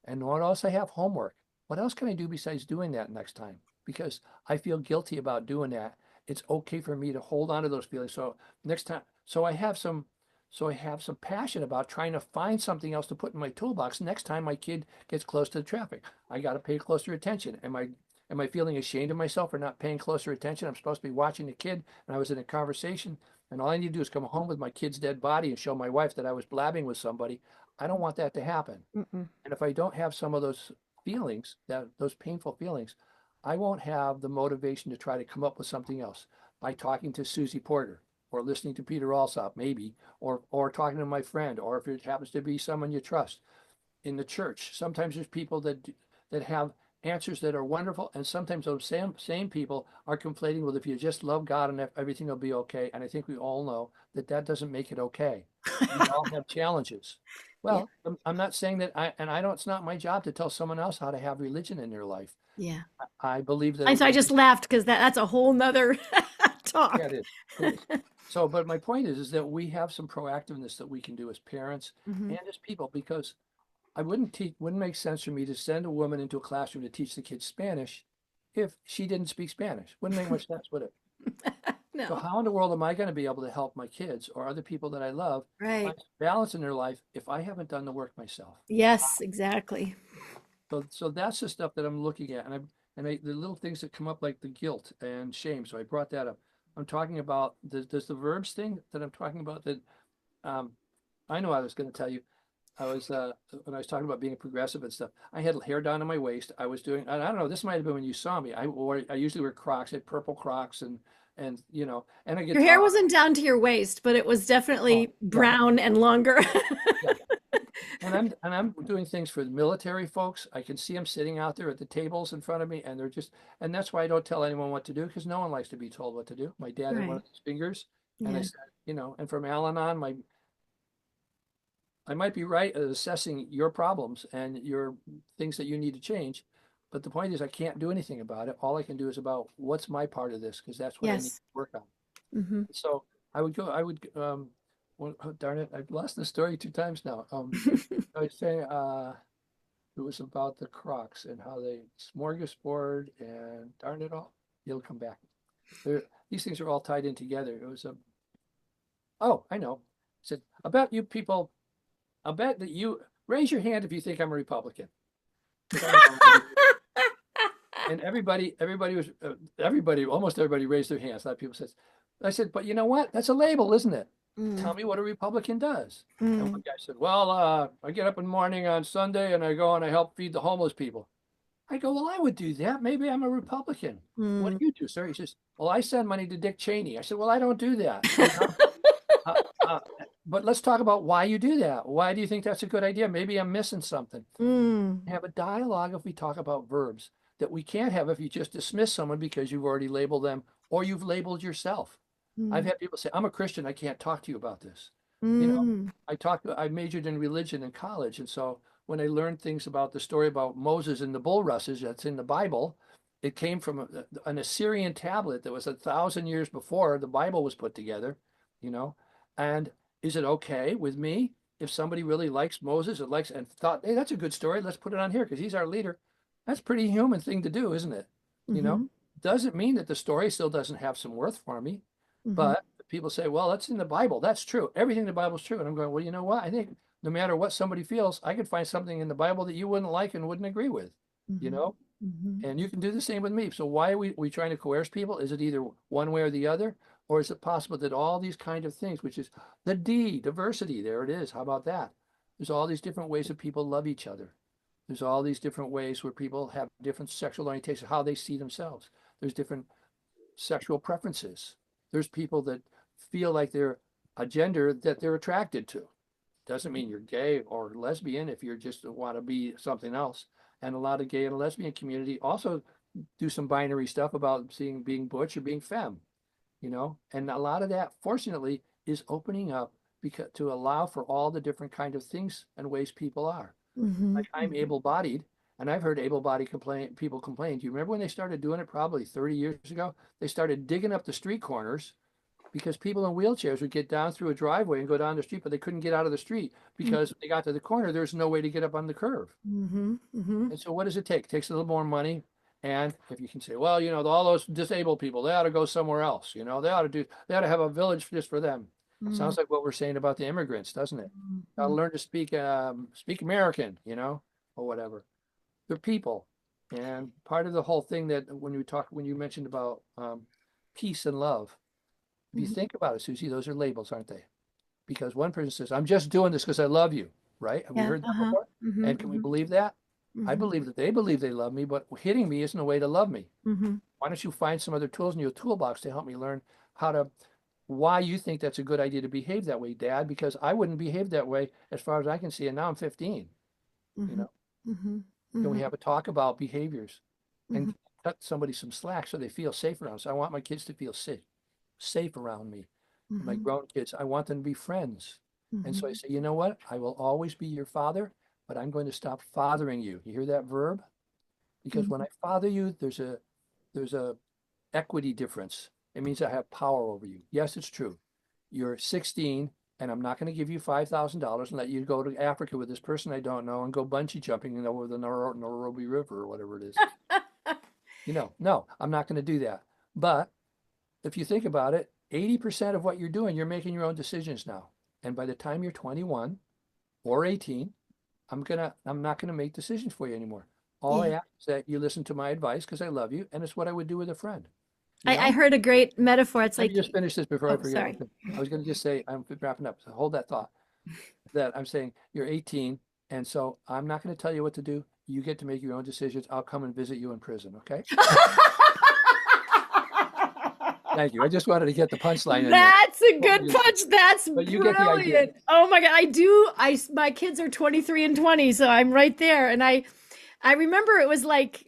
And what else? I have homework. What else can I do besides doing that next time? Because I feel guilty about doing that. It's okay for me to hold on to those feelings. So next time, so I have some passion about trying to find something else to put in my toolbox. Next time my kid gets close to the traffic, I got to pay closer attention. Am I feeling ashamed of myself for not paying closer attention? I'm supposed to be watching the kid, and I was in a conversation, and all I need to do is come home with my kid's dead body and show my wife that I was blabbing with somebody. I don't want that to happen. Mm-mm. And if I don't have some of those feelings, those painful feelings, I won't have the motivation to try to come up with something else by talking to Susie Porter or listening to Peter Alsop, maybe, or talking to my friend, or if it happens to be someone you trust in the church. Sometimes there's people that have answers that are wonderful, and sometimes those same people are conflating with if you just love God and everything will be okay. And I think we all know that that doesn't make it okay. We all have challenges. Yeah, Well, I'm not saying that I don't, it's not my job to tell someone else how to have religion in their life. yeah. I believe that And so I we just laughed because that's a whole nother yeah, talk. it is. It is. So, but my point is that we have some proactiveness that we can do as parents Hmm. and as people, because wouldn't make sense for me to send a woman into a classroom to teach the kids Spanish if she didn't speak Spanish. Wouldn't make much sense, would it? So No, how in the world am I going to be able to help my kids or other people that I love right. find balance in their life if I haven't done the work myself? Yes, exactly. So that's the stuff that I'm looking at, the little things that come up like the guilt and shame. So I brought that up. I'm talking about does the verbs thing that I'm talking about that um, I know I was going to tell you. I was when I was talking about being progressive and stuff. I had hair down to my waist. I was doing, and I don't know. This might have been when you saw me. I usually wear Crocs. I had purple Crocs and and a Your hair guitar. wasn't down to your waist, but it was Oh definitely yeah, brown and longer. yeah. And I'm doing things for the military folks. I can see them sitting out there at the tables in front of me, and and that's why I don't tell anyone what to do because no one likes to be told what to do. My dad had one Right. of his fingers, and I Yeah. said, and from Al-Anon, I might be right at assessing your problems and your things that you need to change, but the point is I can't do anything about it. All I can do is about what's my part of this because that's what I need Yes. to work on. Hmm. So I would well, oh, darn it, I've lost the story 2 times now. I was saying it was about the Crocs and how they smorgasbord and darn it all, it'll come back. These things are all tied in together. It was a oh, I know. I said, I bet you people I'll bet that you raise your hand if you think I'm a Republican. Because I don't know. And almost everybody raised their hands. A lot of people said, I said, but you know what? That's a label, isn't it? Mm, Tell me what a Republican does. And one mm, guy said, well, I get up in the morning on Sunday and I go and I help feed the homeless people. I go, well, I would do that. Maybe I'm a Republican. What mm. do you do, sir? He says, well, I send money to Dick Cheney. I said, well, I don't do that. Uh, uh, but let's talk about why you do that. Why do you think that's a good idea? Maybe I'm missing something. Mm. Have a dialogue if we talk about verbs. that we can't have if you just dismiss someone because you've already labeled them or you've labeled yourself. I've Mm. had people say, I'm a Christian, I can't talk to you about this. You know, Mm. I majored in religion in college. And so when I learned things about the story about Moses and the bulrushes that's in the Bible, it came from an Assyrian tablet that was 1,000 years before the Bible was put together, you know. And is it okay with me if somebody really likes Moses and likes and thought, hey, that's a good story, let's put it on here because he's our leader? That's a pretty human thing to do, isn't it? You know, Mhm. doesn't mean that the story still doesn't have some worth for me. Mhm. But people say, well, that's in the Bible. That's true. Everything in the Bible is true. And I'm going, well, you know what? I think no matter what somebody feels, I could find something in the Bible that you wouldn't like and wouldn't agree with, you Mhm. know? Mhm. And you can do the same with me. So why are we trying to coerce people? Is it either one way or the other? Or is it possible that all these kind of things, which is the D, diversity, there it is. How about that? There's all these different ways that people love each other. There's all these different ways where people have different sexual orientations, how they see themselves. There's different sexual preferences. There's people that feel like they're a gender that they're attracted to. Doesn't mean you're gay or lesbian if you just want to be something else. And a lot of gay and lesbian community also do some binary stuff about seeing being butch or being femme, you know. And a lot of that, fortunately, is opening up because to allow for all the different kind of things and ways people are. Mhm. Like I'm able-bodied, and I've heard able-bodied people complain. Do you remember when they started doing it probably 30 years ago? They started digging up the street corners because people in wheelchairs would get down through a driveway and go down the street, but they couldn't get out of the street because when they got to the corner, there's no way to get up on the curve. Mhm. Mhm. And so what does it take? It takes a little more money. And if you can say, well, you know, all those disabled people, they ought to go somewhere else. You know, they ought to have a village just for them. Mhm. Sounds like what we're saying about the immigrants, doesn't it? Got to Mhm. learn to speak American, you know, or whatever. They're people. And part of the whole thing that when you mentioned about peace and love, if you Mhm. think about it, Susie, those are labels, aren't they? Because one person says, I'm just doing this because I love you, right? Have we Yeah. heard that Uh-huh. before? Mhm. And can we Mhm. believe that? I Mhm. believe that they believe they love me, but hitting me isn't a way to love me. Mhm. Why don't you find some other tools in your toolbox to help me learn how to, why you think that's a good idea to behave that way, Dad? Because I wouldn't behave that way as far as I can see. And now I'm 15, you Mhm. know? Mhm. Can we Mhm. have a talk about behaviors and Mhm. cut somebody some slack so they feel safe around us? I want my kids to feel safe around me. My Mhm. grown kids, I want them to be friends. And so I Mhm. say, you know what? I will always be your father, but I'm going to stop fathering you. You hear that verb? Because when I Mhm. father you, there's a equity difference. It means I have power over you. Yes, it's true. You're 16 and I'm not going to give you $5,000 and let you go to Africa with this person I don't know and go bungee jumping over the Nairobi River or whatever it is. You know, no, I'm not going to do that. But if you think about it, 80% of what you're doing, you're making your own decisions now. And by the time you're 21 or 18, I'm not gonna make decisions for you anymore. All I Yeah. ask is that you listen to my advice because I love you, and it's what I would do with a friend. You I know? heard a great metaphor. It's Let me like, just finish this before I oh, forget. sorry. I was gonna just say, I'm wrapping up. So hold that thought. That I'm saying you're 18, and so I'm not gonna tell you what to do. You get to make your own decisions. I'll come and visit you in prison, okay? Thank you. I just wanted to get the punchline in there. That's a What were good you saying? punch. That's But you get the idea. brilliant. Oh my God. I do. My kids are 23 and 20, so I'm right there. And I remember it was like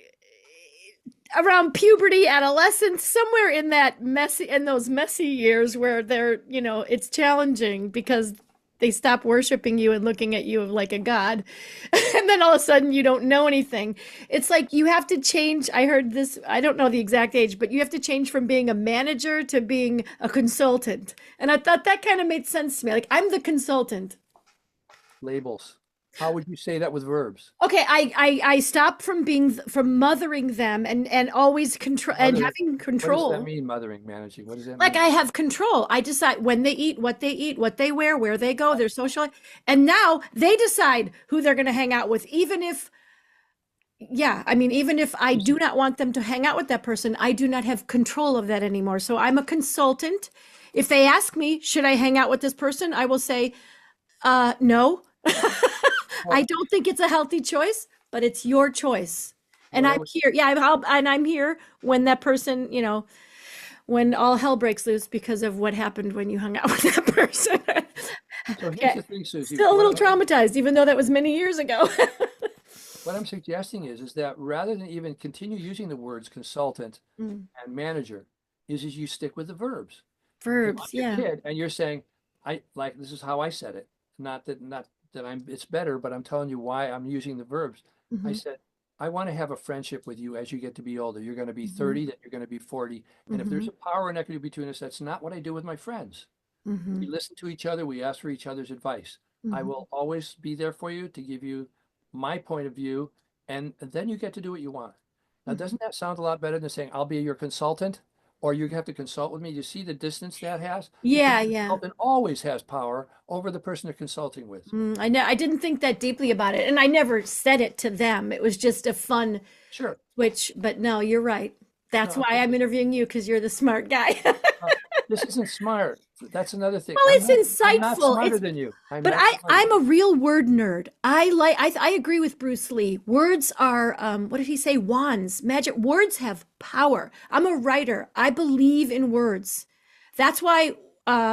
around puberty, adolescence, somewhere in that in those messy years where they're, it's challenging because they stop worshiping you and looking at you like a god. And then all of a sudden you don't know anything. It's like you have to change. I heard this, I don't know the exact age, but you have to change from being a manager to being a consultant. And I thought that kind of made sense to me. Like I'm the consultant. Labels. How would you say that with verbs? Okay, I stopped from mothering them and always control and Mothering. having What does that control. mean, mothering, managing? What does that Like mean? I have control. I decide when they eat, what they wear, where they go, their social life. And now they decide who they're going to hang out with, even if, yeah, I mean, even if I do not want them to hang out with that person, I do not have control of that anymore. So I'm a consultant. If they ask me, should I hang out with this person? I will say, no. I Well, don't think it's a healthy choice, but it's your choice. And what I I'm would here. Yeah, and I'm here when that person, when all hell breaks loose because of what happened when you hung out with that person. So here's Okay. the thing, Susie. Still a little traumatized, even though that was many years ago. what I'm suggesting is that rather than even continue using the words consultant Mm. and manager, is you stick with the verbs. If I'm Verbs, your yeah. kid and you're saying, I like this is how I said it. Not that I'm it's better, but I'm telling you why I'm using the verbs. I Hmm. said, I want to have a friendship with you as you get to be older. You're going to be Hmm. 30, then you're going to be 40. And if there's Hmm. a power and equity between us, that's not what I do with my friends. Hmm. We listen to each other, we ask for each other's advice. I Hmm. will always be there for you to give you my point of view, and then you get to do what you want. Now, Hmm. doesn't that sound a lot better than saying, I'll be your consultant, or you have to consult with me? You see the distance that has? Because Yeah, the yeah. consultant always has power over the person they're consulting with. I know. I didn't think that deeply about it, and I never said it to them. It was just a fun Sure. switch. But no, you're right. That's No, why I'm interviewing you because you're the smart guy. uh, this isn't smart. That's another thing. Well, it's I'm not insightful. smarter It's than you. I'm but not smarter I'm than a you. real word nerd. I agree with Bruce Lee. Words are what did he say? Wands, magic. Words have power. I'm a writer. I believe in words. That's why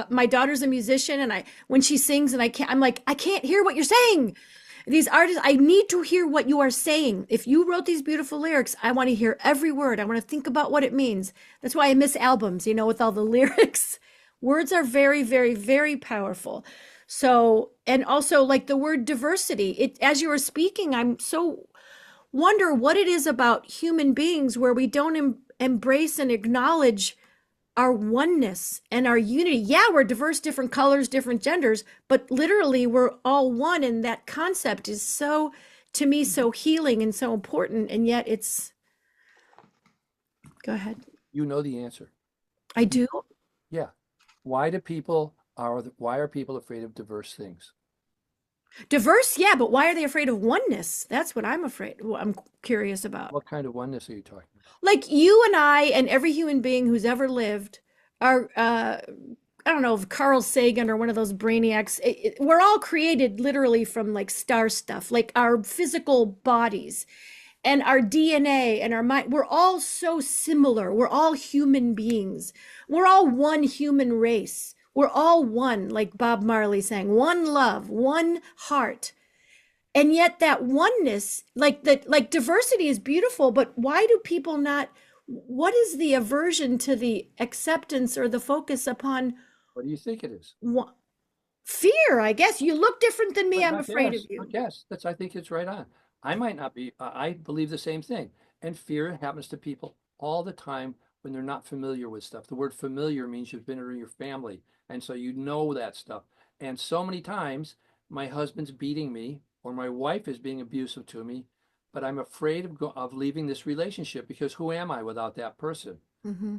my daughter's a musician, and I when she sings and I'm like I can't hear what you're saying. These artists, I need to hear what you are saying. If you wrote these beautiful lyrics, I want to hear every word. I want to think about what it means. That's why I miss albums, with all the lyrics. Words are very, very, very powerful. So, and also like the word diversity, it as you were speaking, I'm so wonder what it is about human beings where we don't embrace and acknowledge our oneness and our unity. Yeah, we're diverse, different colors, different genders, but literally we're all one. And that concept is so, to me, so healing and so important. And yet go ahead. You know the answer. I You do. know, yeah. Why are people afraid of diverse things? Diverse, yeah, but why are they afraid of oneness? That's what I'm afraid. Well, I'm curious about. What kind of oneness are you talking about? Like you and I and every human being who's ever lived are I don't know if Carl Sagan or one of those brainiacs, we're all created literally from like star stuff, like our physical bodies and our DNA and our mind. We're all so similar. We're all human beings. We're all one human race. We're all one, like Bob Marley saying, one love, one heart. And yet that oneness, like diversity is beautiful, but why do people not, what is the aversion to the acceptance or the focus upon What do you think it is? fear? I guess you look different than me. I'm afraid of But you. yes, I think it's right on. I might not be, I believe the same thing. And fear happens to people all the time when they're not familiar with stuff. The word familiar means you've been in your family. And so you know that stuff. And so many times my husband's beating me or my wife is being abusive to me, but I'm afraid of leaving this relationship because who am I without that person? Mm-hmm.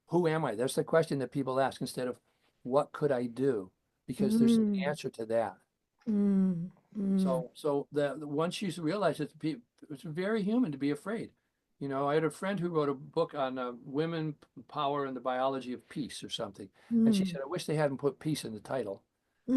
Who am I? That's the question that people ask instead of what could I do? Because there's an Mm, answer to that. mm, mm, So once you realize it's very human to be afraid. You know, I had a friend who wrote a book on women power and the biology of peace or something, and she mm, said, "I wish they hadn't put peace in the title."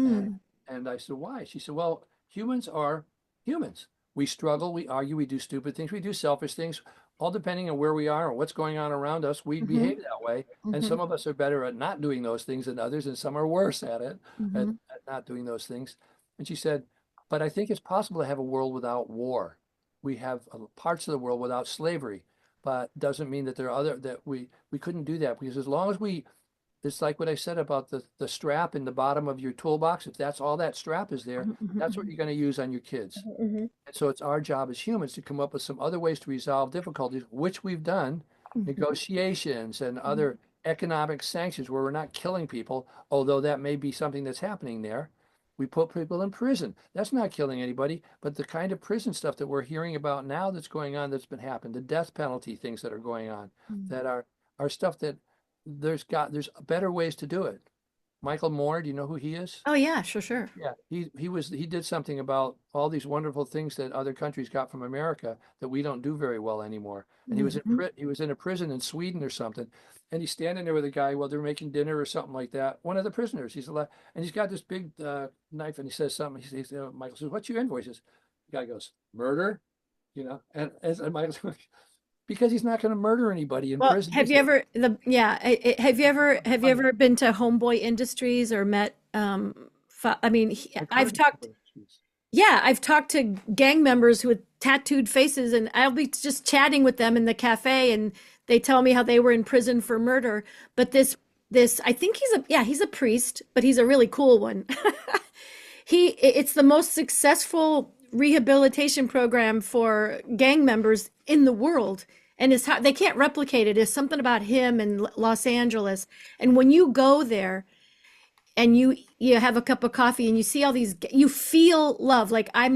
And mm, and I said, "Why?" She said, "Well, humans are humans. We struggle, we argue, we do stupid things, we do selfish things, all depending on where we are and what's going on around us. We mm-hmm, behave that way, and mm-hmm, some of us are better at not doing those things than others, and some are worse at it, mm-hmm, at not doing those things." And she said, "But I think it's possible to have a world without war. We have parts of the world without slavery, but doesn't mean that there are other that we couldn't do that because as long as we it's like what I said about the strap in the bottom of your toolbox. If that's all that strap is there, that's what mm-hmm, you're going to use on your kids. mm-hmm, And so it's our job as humans to come up with some other ways to resolve difficulties, which we've done, mm-hmm, negotiations and mm-hmm. other economic sanctions where we're not killing people, although that may be something that's happening there. We put people in prison. That's not killing anybody, but the kind of prison stuff that we're hearing about now that's going on, that's been happening, the death penalty things that are going on, that are stuff that there's better ways to do it. Michael Moore, do you know who he is? Oh yeah, sure, sure. Yeah, he did something about all these wonderful things that other countries got from America that we don't do very well anymore. And Mm-hmm, he was in a prison in Sweden or something, and he's standing there with a guy while they're making dinner or something like that. One of the prisoners, he's alive, and he's got this big knife, and he says something. Michael says, "What's your invoice?" The guy goes, "Murder," and Michael, because he's not going to murder anybody in well, prison, have is you he? ever have you ever been to Homeboy Industries or met I mean I've I've heard of talked it. yeah, I've talked to gang members who tattooed faces, and I'll be just chatting with them in the cafe, and they tell me how they were in prison for murder. But this I think he's a priest, but he's a really cool one. It's the most successful rehabilitation program for gang members in the world. And they can't replicate it. It's something about him in Los Angeles. And when you go there and you have a cup of coffee and you see all these, you feel love. Like I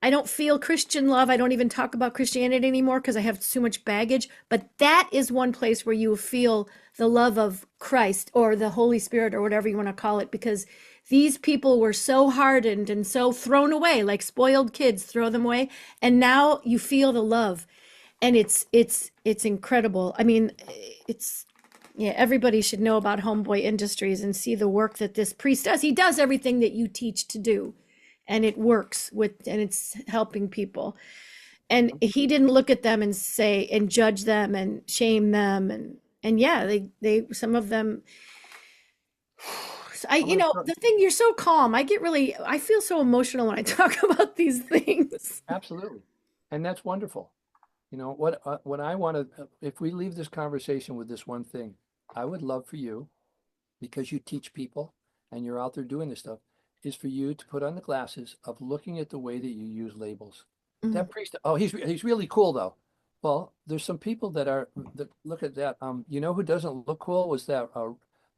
don't feel Christian love. I don't even talk about Christianity anymore because I have so much baggage. But that is one place where you feel the love of Christ or the Holy Spirit or whatever you want to call it, because these people were so hardened and so thrown away, like spoiled kids, throw them away. And now you feel the love. And it's incredible. I mean, yeah, everybody should know about Homeboy Industries and see the work that this priest does. He does everything that you teach to do, and it works and it's helping people. And he didn't look at them and say and judge them and shame them, and yeah, they some of them. The thing, you're so calm. I feel so emotional when I talk about these things. Absolutely. And that's wonderful. You know, what I want to, if we leave this conversation with this one thing, I would love for you, because you teach people and you're out there doing this stuff, is for you to put on the glasses of looking at the way that you use labels. Mm. That priest, oh, he's really cool though. Well, there's some people that look at that. You know who doesn't look cool was that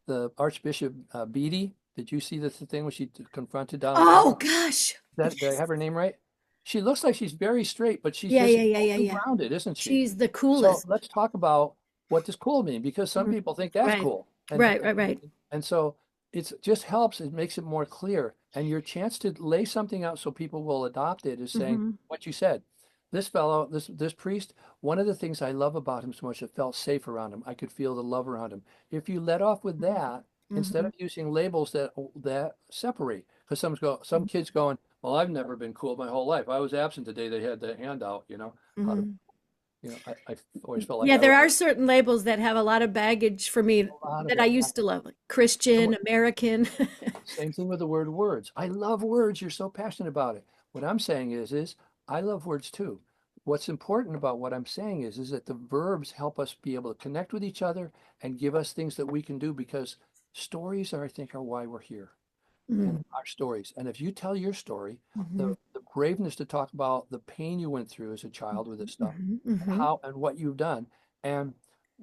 the Archbishop Beatty. Did you see the thing when she confronted Donald Oh Trump? gosh. Did I have her name right? She looks like she's very straight, but she's Yeah, just yeah, yeah, yeah, totally yeah. grounded, isn't she? She's the So coolest. let's talk about what does cool mean, because some Mhm. people think that's Right. cool. Right. And so it's just helps, it makes it more clear. And your chance to lay something out so people will adopt it is saying Hmm. what you said. This fellow, this priest, one of the things I love about him so much, it felt safe around him. I could feel the love around him. If you let off with that, instead Hmm. of using labels that separate, because some kids going, well, I've never been cool my whole life. I was absent the day they had the handout, how to, Hmm. I always felt like Yeah, I there was are certain labels that have a lot of baggage for me a lot of that I it. used to love, like And Christian, American. same thing with the word words. I love words. You're so passionate about it. What I'm saying is I love words too. What's important about what I'm saying is that the verbs help us be able to connect with each other and give us things that we can do, because stories are, I think, are why we're here, and Mm. our stories. And if you tell your story, Hmm. the braveness to talk about the pain you went through as a child with this stuff, Hmm. and Hmm. how and what you've done. And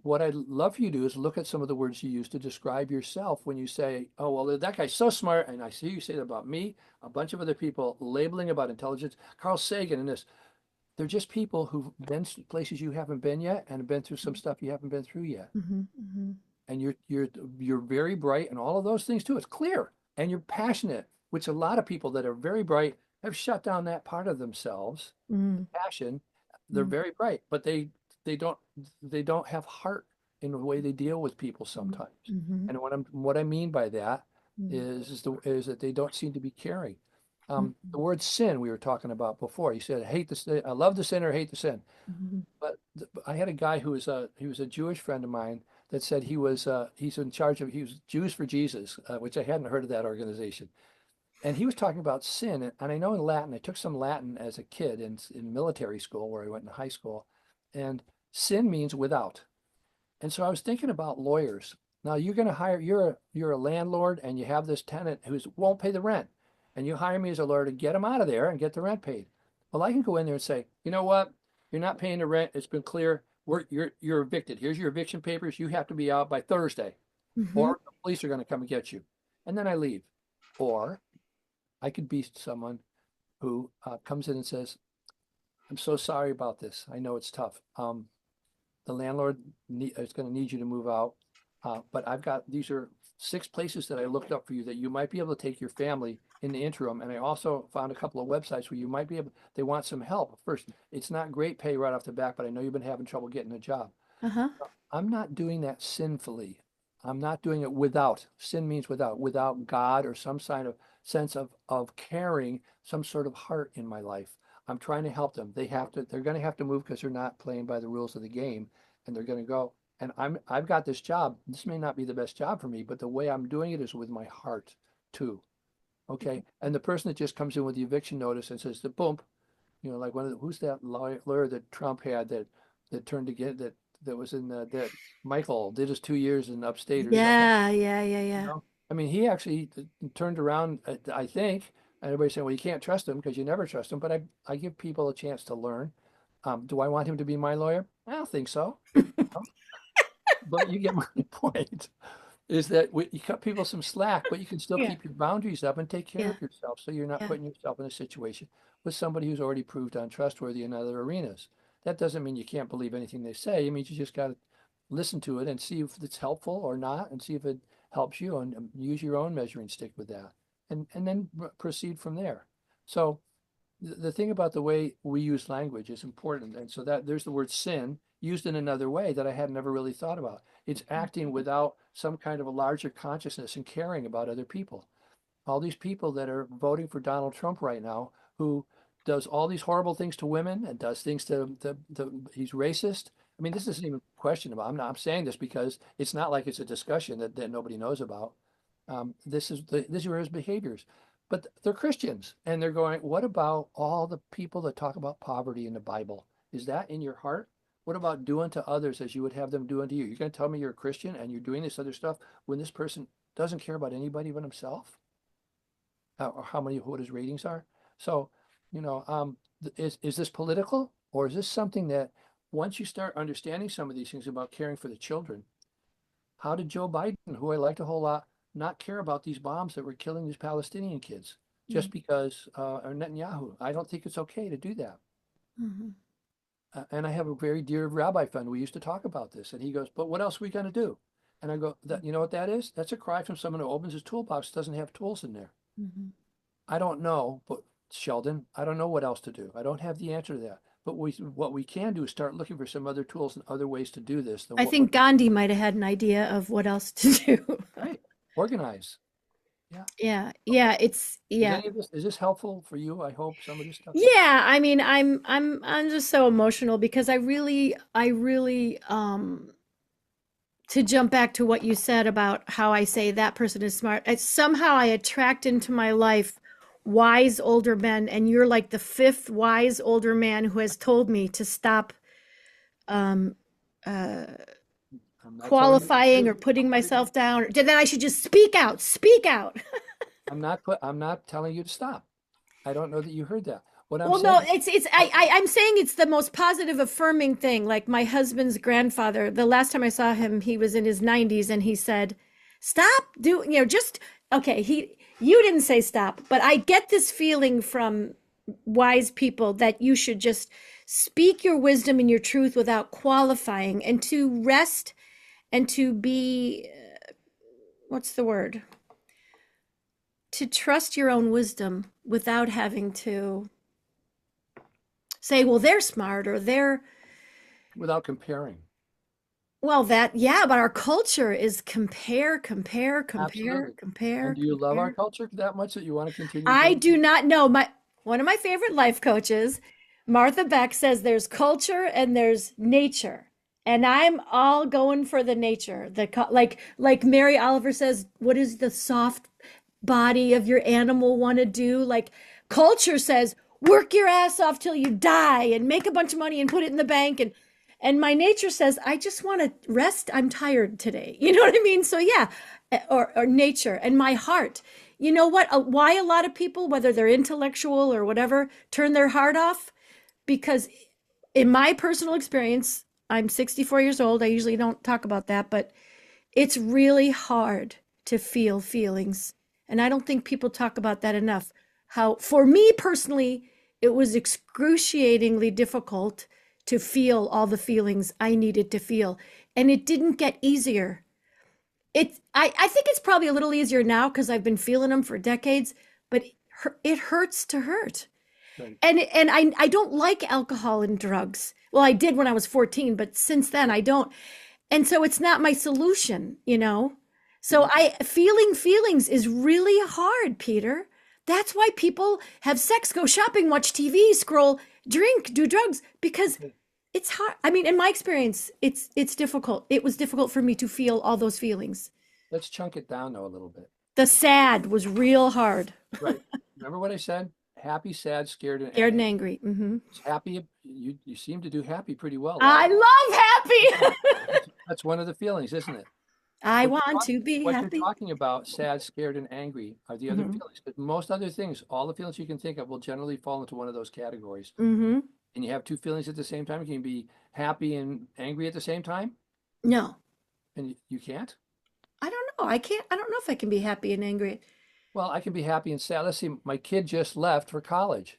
what I'd love for you to do is look at some of the words you use to describe yourself when you say, oh, well, that guy's so smart. And I see you say that about me, a bunch of other people, labeling about intelligence, Carl Sagan and this. They're just people who've been places you haven't been yet and have been through some stuff you haven't been through yet. Hmm. Hmm. And you're very bright and all of those things too. It's clear. And you're passionate, which a lot of people that are very bright have shut down that part of themselves, Hmm. passion. They're Hmm. very bright, but they don't they don't have heart in the way they deal with people sometimes. Hmm. And what I mean by that is that they don't seem to be caring. The word sin we were talking about before. You said hate the sin, I love the sin or hate the sin. Hmm. But I had a guy he was a Jewish friend of mine that said he's in charge of, he was Jews for Jesus, which I hadn't heard of that organization. And he was talking about sin, and I know in Latin, I took some Latin as a kid in military school where I went in high school, and sin means without. And so I was thinking about lawyers. Now you're going to hire, you're a landlord and you have this tenant who won't pay the rent, and you hire me as a lawyer to get him out of there and get the rent paid. Well, I can go in there and say, you know what? You're not paying the rent. It's been clear. You're evicted. Here's your eviction papers. You have to be out by Thursday, Hmm. or the police are going to come and get you. And then I leave. Or I could be someone who comes in and says, I'm so sorry about this. I know it's tough. The landlord is going to need you to move out. But these are 6 places that I looked up for you that you might be able to take your family in the interim. And I also found a couple of websites where you might be able, they want some help. First, it's not great pay right off the back, but I know you've been having trouble getting a job. Uh-huh. I'm not doing that sinfully. I'm not doing it without. Sin means without God or some kind of sense of caring, some sort of heart in my life. I'm trying to help them. They're going to have to move because they're not playing by the rules of the game, and they're going to go. And I've got this job. This may not be the best job for me, but the way I'm doing it is with my heart too. Okay. And the person that just comes in with the eviction notice and says, boom, like who's that lawyer that Trump had that turned to get that was in that Michael did his 2 years in upstate or something. Yeah, yeah, yeah, You yeah. know, I mean, he actually turned around, I think, and everybody's saying, well, you can't trust him because you never trust him. But I give people a chance to learn. Do I want him to be my lawyer? I don't think so. No. But you get my point, is that you cut people some slack, but you can still Yeah, keep your boundaries up and take care yeah, of yourself so you're not yeah. putting yourself in a situation with somebody who's already proved untrustworthy in other arenas. That doesn't mean you can't believe anything they say. It means you just got to listen to it and see if it's helpful or not, and see if it helps you, and use your own measuring stick with that, and then proceed from there. So the thing about the way we use language is important. And so that there's the word sin used in another way that I had never really thought about. It's acting without some kind of a larger consciousness and caring about other people. All these people that are voting for Donald Trump right now, who does all these horrible things to women and does things he's racist. I mean, this isn't even a question about, I'm saying this because it's not like it's a discussion that nobody knows about. These are his behaviors, but they're Christians and they're going, what about all the people that talk about poverty in the Bible? Is that in your heart? What about doing to others as you would have them do unto you? You're going to tell me you're a Christian and you're doing this other stuff when this person doesn't care about anybody but himself? Or what his ratings are. So, is this political, or is this something that once you start understanding some of these things about caring for the children, how did Joe Biden, who I liked a whole lot, not care about these bombs that were killing these Palestinian kids just because, or Netanyahu? I don't think it's okay to do that. Mm-hmm. And I have a very dear rabbi friend. We used to talk about this, and he goes, "But what else are we going to do?" And I go, "That you know what that is? That's a cry from someone who opens his toolbox, doesn't have tools in there." Mm-hmm. I don't know, but Sheldon, I don't know what else to do. I don't have the answer to that. But what we can do is start looking for some other tools and other ways to do this than I what we're think Gandhi might have had an idea of what else to do. right. Organize. Yeah. Yeah, Okay. yeah, it's Is yeah. any of this is this helpful for you? I hope some of this stuff. Yeah, I mean, I'm just so emotional because I really to jump back to what you said about how I say that person is smart. Somehow I attract into my life wise older men, and you're like the fifth wise older man who has told me to stop um uh I'm not telling you what to qualifying do. or putting I'm putting you. myself down, or that I should just speak out, speak out. I'm not telling you to stop. I don't know that you heard that. What I'm Well, no, saying, it's what, I'm saying it's the most positive, affirming thing. Like my husband's grandfather, the last time I saw him, he was in his 90s, and he said, "Stop doing, just okay." You didn't say stop, but I get this feeling from wise people that you should just speak your wisdom and your truth without qualifying, and to rest and to be, what's the word? To trust your own wisdom without having to say, well, they're smart or they're, without comparing. well, that, yeah, but our culture is compare, compare, compare, Absolutely. And compare, do you love our compare. culture that much that you want to continue I doing do not know. One of my favorite life coaches, Martha Beck, says there's culture and there's nature. And I'm all going for the nature. Like Mary Oliver says, what does the soft body of your animal want to do? Like culture says, work your ass off till you die and make a bunch of money and put it in the bank, and my nature says, I just want to rest. I'm tired today. You know what I mean? So yeah, or nature and my heart. You know what? Why a lot of people, whether they're intellectual or whatever, turn their heart off? Because in my personal experience, I'm 64 years old. I usually don't talk about that, but it's really hard to feel feelings. And I don't think people talk about that enough. How, for me personally, it was excruciatingly difficult to feel all the feelings I needed to feel. And it didn't get easier. I think it's probably a little easier now because I've been feeling them for decades, but it hurts to hurt. right. And I don't like alcohol and drugs. Well, I did when I was 14, but since then I don't. And so it's not my solution, you know? So Mhm. feeling feelings is really hard, Peter. That's why people have sex, go shopping, watch TV, scroll, drink, do drugs, because it's hard. I mean, in my experience, it's difficult. It was difficult for me to feel all those feelings. Let's chunk it down though a little bit. The sad was real hard. Right. Remember what I said? happy, sad, scared, and Scared and angry. angry. Hmm. It's happy. You seem to do happy pretty well, I Laura. love happy. That's one of the feelings, isn't it? I What you're want talking, to be what you're happy. talking about, sad, scared, and angry, are the other Hmm. feelings. But most other things, all the feelings you can think of, will generally fall into one of those categories. Hmm. And you have two feelings at the same time. Can you be happy and angry at the same time? No, And you can't? I don't know. I can't. I don't know if I can be happy and angry. Well, I can be happy and sad. Let's see, my kid just left for college.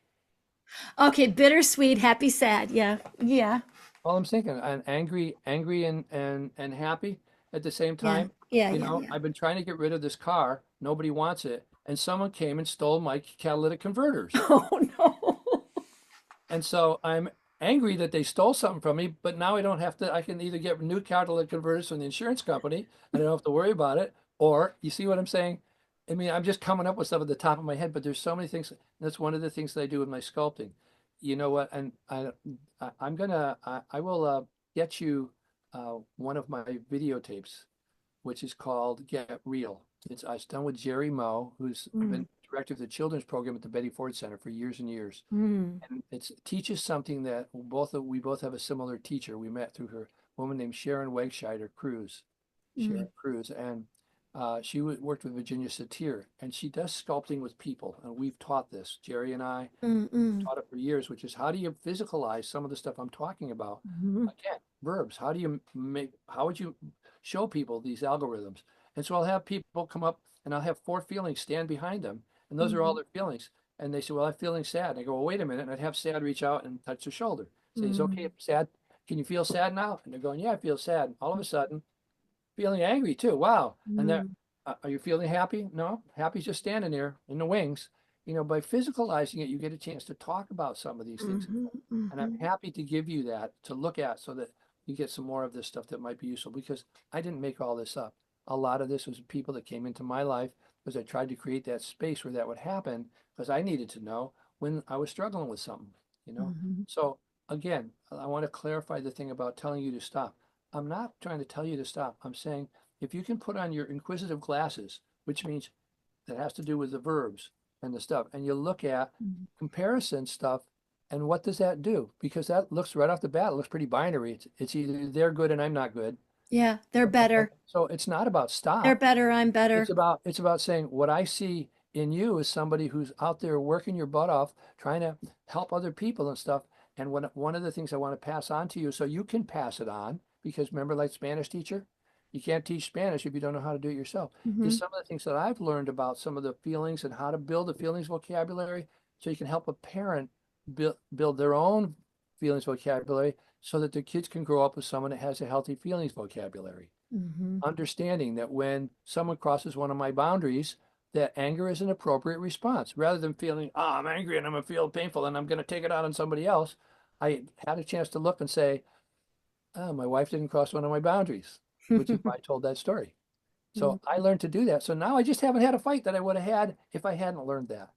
Okay, bittersweet, happy, sad. Yeah, yeah, All I'm thinking, I'm angry and happy at the same yeah, time. yeah, You yeah, know, yeah. I've been trying to get rid of this car. Nobody wants it. And someone came and stole my catalytic converters. Oh no. And so I'm angry that they stole something from me, but now I don't have to, I can either get new catalytic converters from the insurance company and I don't have to worry about it. Or you see what I'm saying? I mean, I'm just coming up with stuff at the top of my head, but there's so many things. That's one of the things that I do with my sculpting. You know what? And I will get you one of my videotapes, which is called Get Real. It's done with Jerry Moe, who's Mm, been director of the children's program at the Betty Ford Center for years and years. mm, And it teaches something that we both have a similar teacher. We met through her, a woman named Sharon Wegscheider Cruz, mm, Sharon Cruz, and she worked with Virginia Satir, and she does sculpting with people. And we've taught this, Jerry and I mm, mm, taught it for years, which is how do you physicalize some of the stuff I'm talking about? mhm, Again, verbs. How would you show people these algorithms? And so I'll have people come up and I'll have four feelings stand behind them, and those are all mhm, their feelings. And they say, well, I'm feeling sad. And I go, well, wait a minute. And I'd have sad reach out and touch their shoulder. Say, is it okay mm, if I'm sad? Can you feel sad now? And they're going, yeah, I feel sad. And all of a sudden, feeling angry too. Wow. And that, mm, are you feeling happy? No, happy's just standing there in the wings. By physicalizing it, you get a chance to talk about some of these things. mhm, And I'm mhm, happy to give you that to look at so that you get some more of this stuff that might be useful because I didn't make all this up. A lot of this was people that came into my life because I tried to create that space where that would happen because I needed to know when I was struggling with something, you know? mhm, So again, I want to clarify the thing about telling you to stop. I'm not trying to tell you to stop. I'm saying if you can put on your inquisitive glasses, which means that has to do with the verbs and the stuff, and you look at mhm. comparison stuff, and what does that do? Because that looks right off the bat, it looks pretty binary. It's either they're good and I'm not good. Yeah, they're And better. so it's not about They're stop. better. I'm It's better. about saying what I see in you is somebody who's out there working your butt off, trying to help other people and stuff. And one of the things I want to pass on to you, so you can pass it on, because remember, like Spanish teacher, you can't teach Spanish if you don't know how to do it yourself. Is Hmm. some of the things that I've learned about some of the feelings and how to build a feelings vocabulary, so you can help a parent build their own feelings vocabulary, so that their kids can grow up with someone that has a healthy feelings vocabulary, Hmm. understanding that when someone crosses one of my boundaries, that anger is an appropriate response. Rather than feeling, oh, I'm angry and I'm gonna feel painful and I'm gonna take it out on somebody else, I had a chance to look and say, oh, my wife didn't cross one of my boundaries, which is why I told that story. So I learned to do that. So now I just haven't had a fight that I would have had if I hadn't learned that.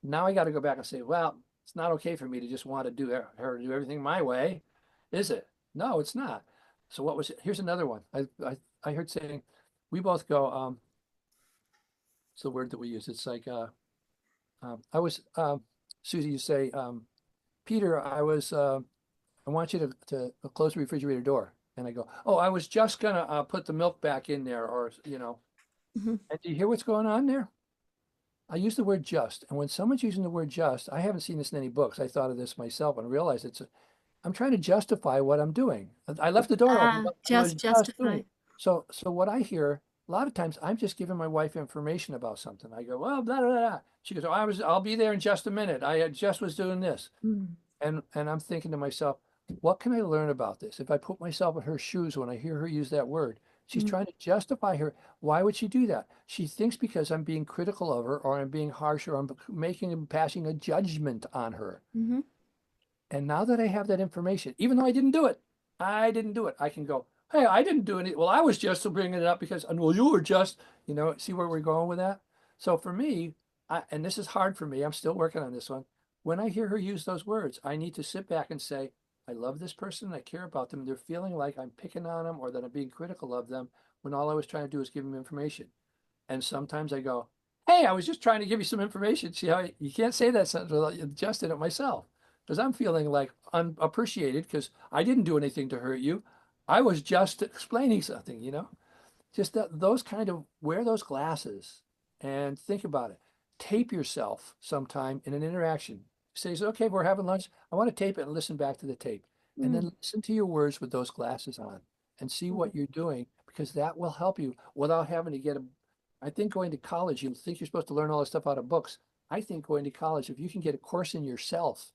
Now I got to go back and say, well, it's not okay for me to just want to do her do everything my way, is it? No, it's not. So what was it? Here's another one. I heard saying, we both go, it's the word that we use. It's like, I was, Susie, you say, Peter, I want you to close the refrigerator door. And I go, oh, I was just gonna put the milk back in there, or Hmm. And do you hear what's going on there? I use the word just, and when someone's using the word just, I haven't seen this in any books. I thought of this myself and realized I'm trying to justify what I'm doing. I left the door open, Ah, but I was just just doing justify. it. So what I hear a lot of times, I'm just giving my wife information about something. I go, well, blah, blah, blah. She goes, oh, I'll be there in just a minute. I just was doing this. Mm, And I'm thinking to myself, what can I learn about this? If I put myself in her shoes when I hear her use that word, she's mm, trying to justify her. Why would she do that? She thinks because I'm being critical of her, or I'm being harsh, or I'm making and passing a judgment on her. mhm, And now that I have that information, even though I didn't do it, I can go, hey, I didn't do anything. Well, I was just bringing it up because, and well, you were just, see where we're going with that? So for me, and this is hard for me, I'm still working on this one. When I hear her use those words, I need to sit back and say, I love this person, I care about them. They're feeling like I'm picking on them or that I'm being critical of them when all I was trying to do is give them information. And sometimes I go, hey, I was just trying to give you some information. See how you can't say that sentence without adjusting it myself. Because I'm feeling like unappreciated because I didn't do anything to hurt you. I was just explaining something, Just those kind of wear those glasses and think about it. Tape yourself sometime in an interaction. Say, okay, we're having lunch. I want to tape it and listen back to the tape. And Mm, then listen to your words with those glasses on and see mm, what you're doing because that will help you without having to get a. I think going to college, you think you're supposed to learn all this stuff out of books. I think going to college, if you can get a course in yourself,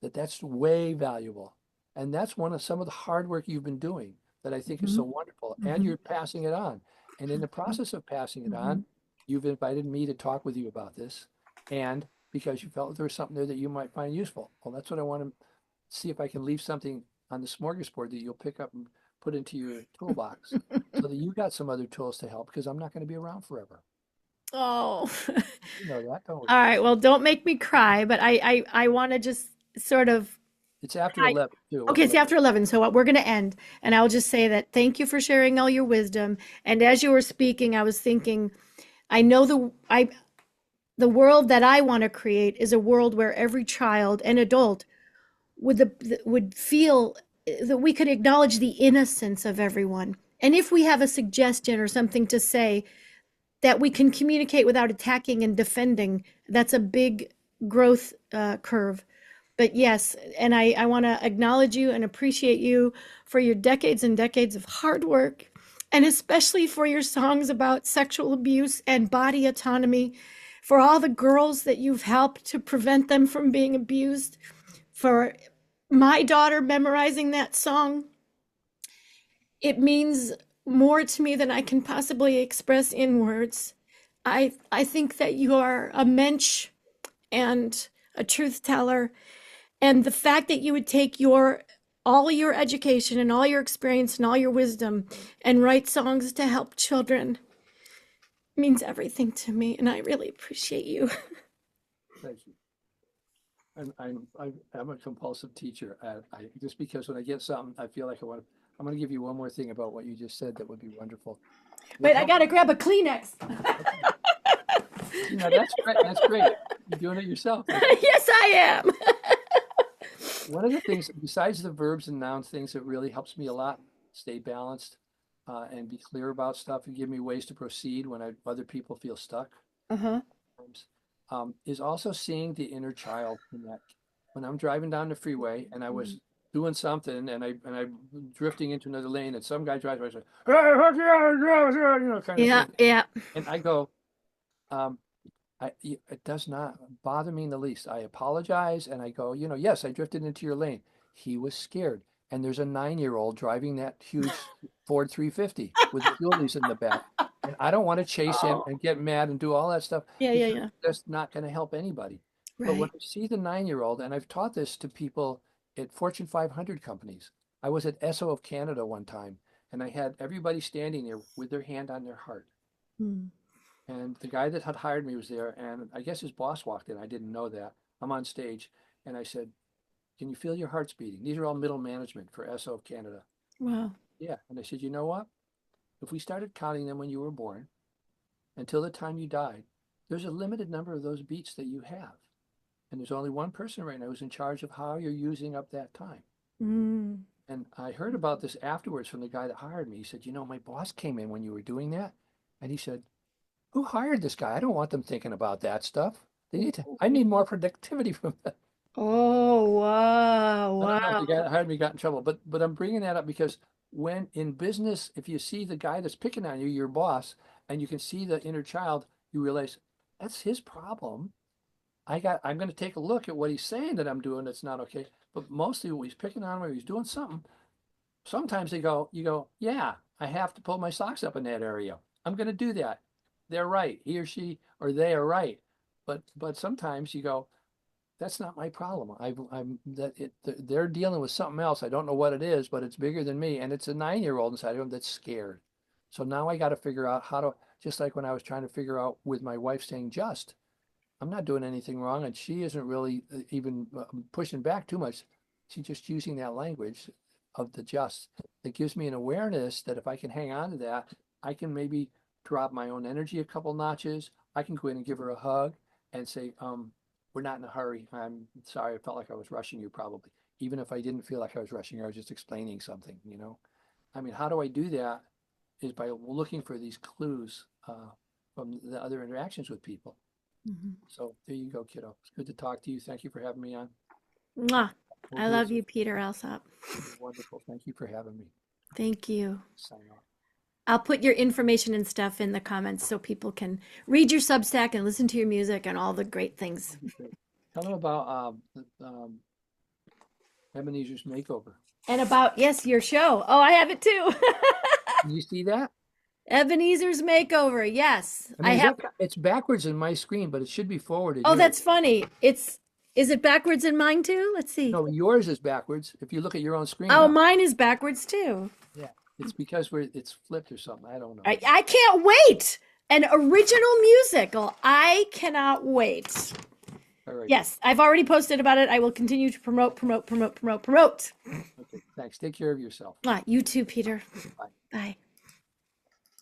that's way valuable. And that's one of some of the hard work you've been doing that I think is so mhm, wonderful. And mhm, you're passing it on. And in the process of passing it on, mhm. you've invited me to talk with you about this. And because you felt there was something there that you might find useful. Well, that's what I want to see if I can leave something on the smorgasbord that you'll pick up and put into your toolbox so that you got some other tools to help because I'm not going to be around forever. Oh. You know that, don't All you? right. Well, don't make me cry, but I want to just sort of It's after I 11 too. okay, it's after 11, so we're going to end. And I'll just say that thank you for sharing all your wisdom. And as you were speaking, I was thinking, I know the world that I want to create is a world where every child and adult would feel that we could acknowledge the innocence of everyone. And if we have a suggestion or something to say, that we can communicate without attacking and defending, that's a big growth curve. But yes, and I want to acknowledge you and appreciate you for your decades and decades of hard work, and especially for your songs about sexual abuse and body autonomy, for all the girls that you've helped to prevent them from being abused, for my daughter memorizing that song. It means more to me than I can possibly express in words. I think that you are a mensch and a truth teller, and the fact that you would take your all your education and all your experience and all your wisdom and write songs to help children means everything to me, and I really appreciate you. Thank you. I'm a compulsive teacher. Just because when I get something, I feel like I'm going to give you one more thing about what you just said that would be wonderful. What Wait, I helps? gotta grab a Kleenex. Okay. See, now that's great. That's great. You're doing it yourself. That's Yes, I am. one of the things besides the verbs and nouns things that really helps me a lot, stay balanced, and be clear about stuff and give me ways to proceed when other people feel stuck. Uh-huh. Is also seeing the inner child in that. When I'm driving down the freeway and I was doing something and I'm drifting into another lane and some guy drives by and says, "Hey, kind of Yeah, thing," yeah. and I go, um, it does not bother me in the least. I apologize and I go, yes, I drifted into your lane. He was scared. And there's a 9-year-old driving that huge Ford 350 with the fuelies in the back. And I don't want to chase him Oh. and get mad and do all that stuff Yeah, yeah, because yeah. that's not going to help anybody. But when Right. I see the 9-year-old, and I've taught this to people at Fortune 500 companies. I was at ESSO of Canada one time, and I had everybody standing there with their hand on their heart. Mm. And the guy that had hired me was there, and I guess his boss walked in. I didn't know that. I'm on stage, and I said, "Can you feel your hearts beating?" These are all middle management for SO of Canada. Wow. Yeah. And I said, "You know what? If we started counting them when you were born until the time you died, there's a limited number of those beats that you have. And there's only one person right now who's in charge of how you're using up that time." Mm. And I heard about this afterwards from the guy that hired me. He said, my boss came in when you were doing that. And he said, "Who hired this guy? I don't want them thinking about that stuff. I need more productivity from them." Oh, wow. I don't know if Wow. the guy that hired me got in trouble, but I'm bringing that up because when in business, if you see the guy that's picking on you, your boss, and you can see the inner child, you realize that's his problem. I'm going to take a look at what he's saying that I'm doing that's not okay. But mostly when he's picking on me or he's doing something, sometimes you go, yeah, I have to pull my socks up in that area. I'm going to do that. They're right. He or she or they are right. But sometimes you go, that's not my problem. They're dealing with something else. I don't know what it is, but it's bigger than me, and it's a 9-year-old inside of them that's scared. So now I got to figure out how to, just like when I was trying to figure out with my wife saying just, I'm not doing anything wrong, and she isn't really even pushing back too much. She's just using that language of the just. It gives me an awareness that if I can hang on to that, I can maybe drop my own energy a couple notches. I can go in and give her a hug and say, we're not in a hurry. I'm sorry. I felt like I was rushing you probably. Even if I didn't feel like I was rushing her, I was just explaining something, you know? I mean, how do I do that is by looking for these clues from the other interactions with people. Mhm. So there you go, kiddo. It's good to talk to you. Thank you for having me on. Mwah. We'll I do love this. you, Peter Alsop. Wonderful. Thank you for having me. Thank you. Sign off. I'll put your information and stuff in the comments so people can read your Substack and listen to your music and all the great things. That'd be great. Tell them about Ebenezer's Makeover. And about, yes, your show. Oh, I have it too. Can you see that? Ebenezer's Makeover. Yes, I I mean, have. it's backwards in my screen, but it should be forwarded Oh, here. that's funny. Is it backwards in mine too? Let's see. No, yours is backwards. If you look at your own screen Oh, now. mine is backwards too. Yeah, it's because it's flipped or something. I don't know. I can't wait. An original musical. I cannot wait. All right. Yes, I've already posted about it. I will continue to promote. Okay, thanks. Take care of yourself. You too, Peter. Bye. Bye.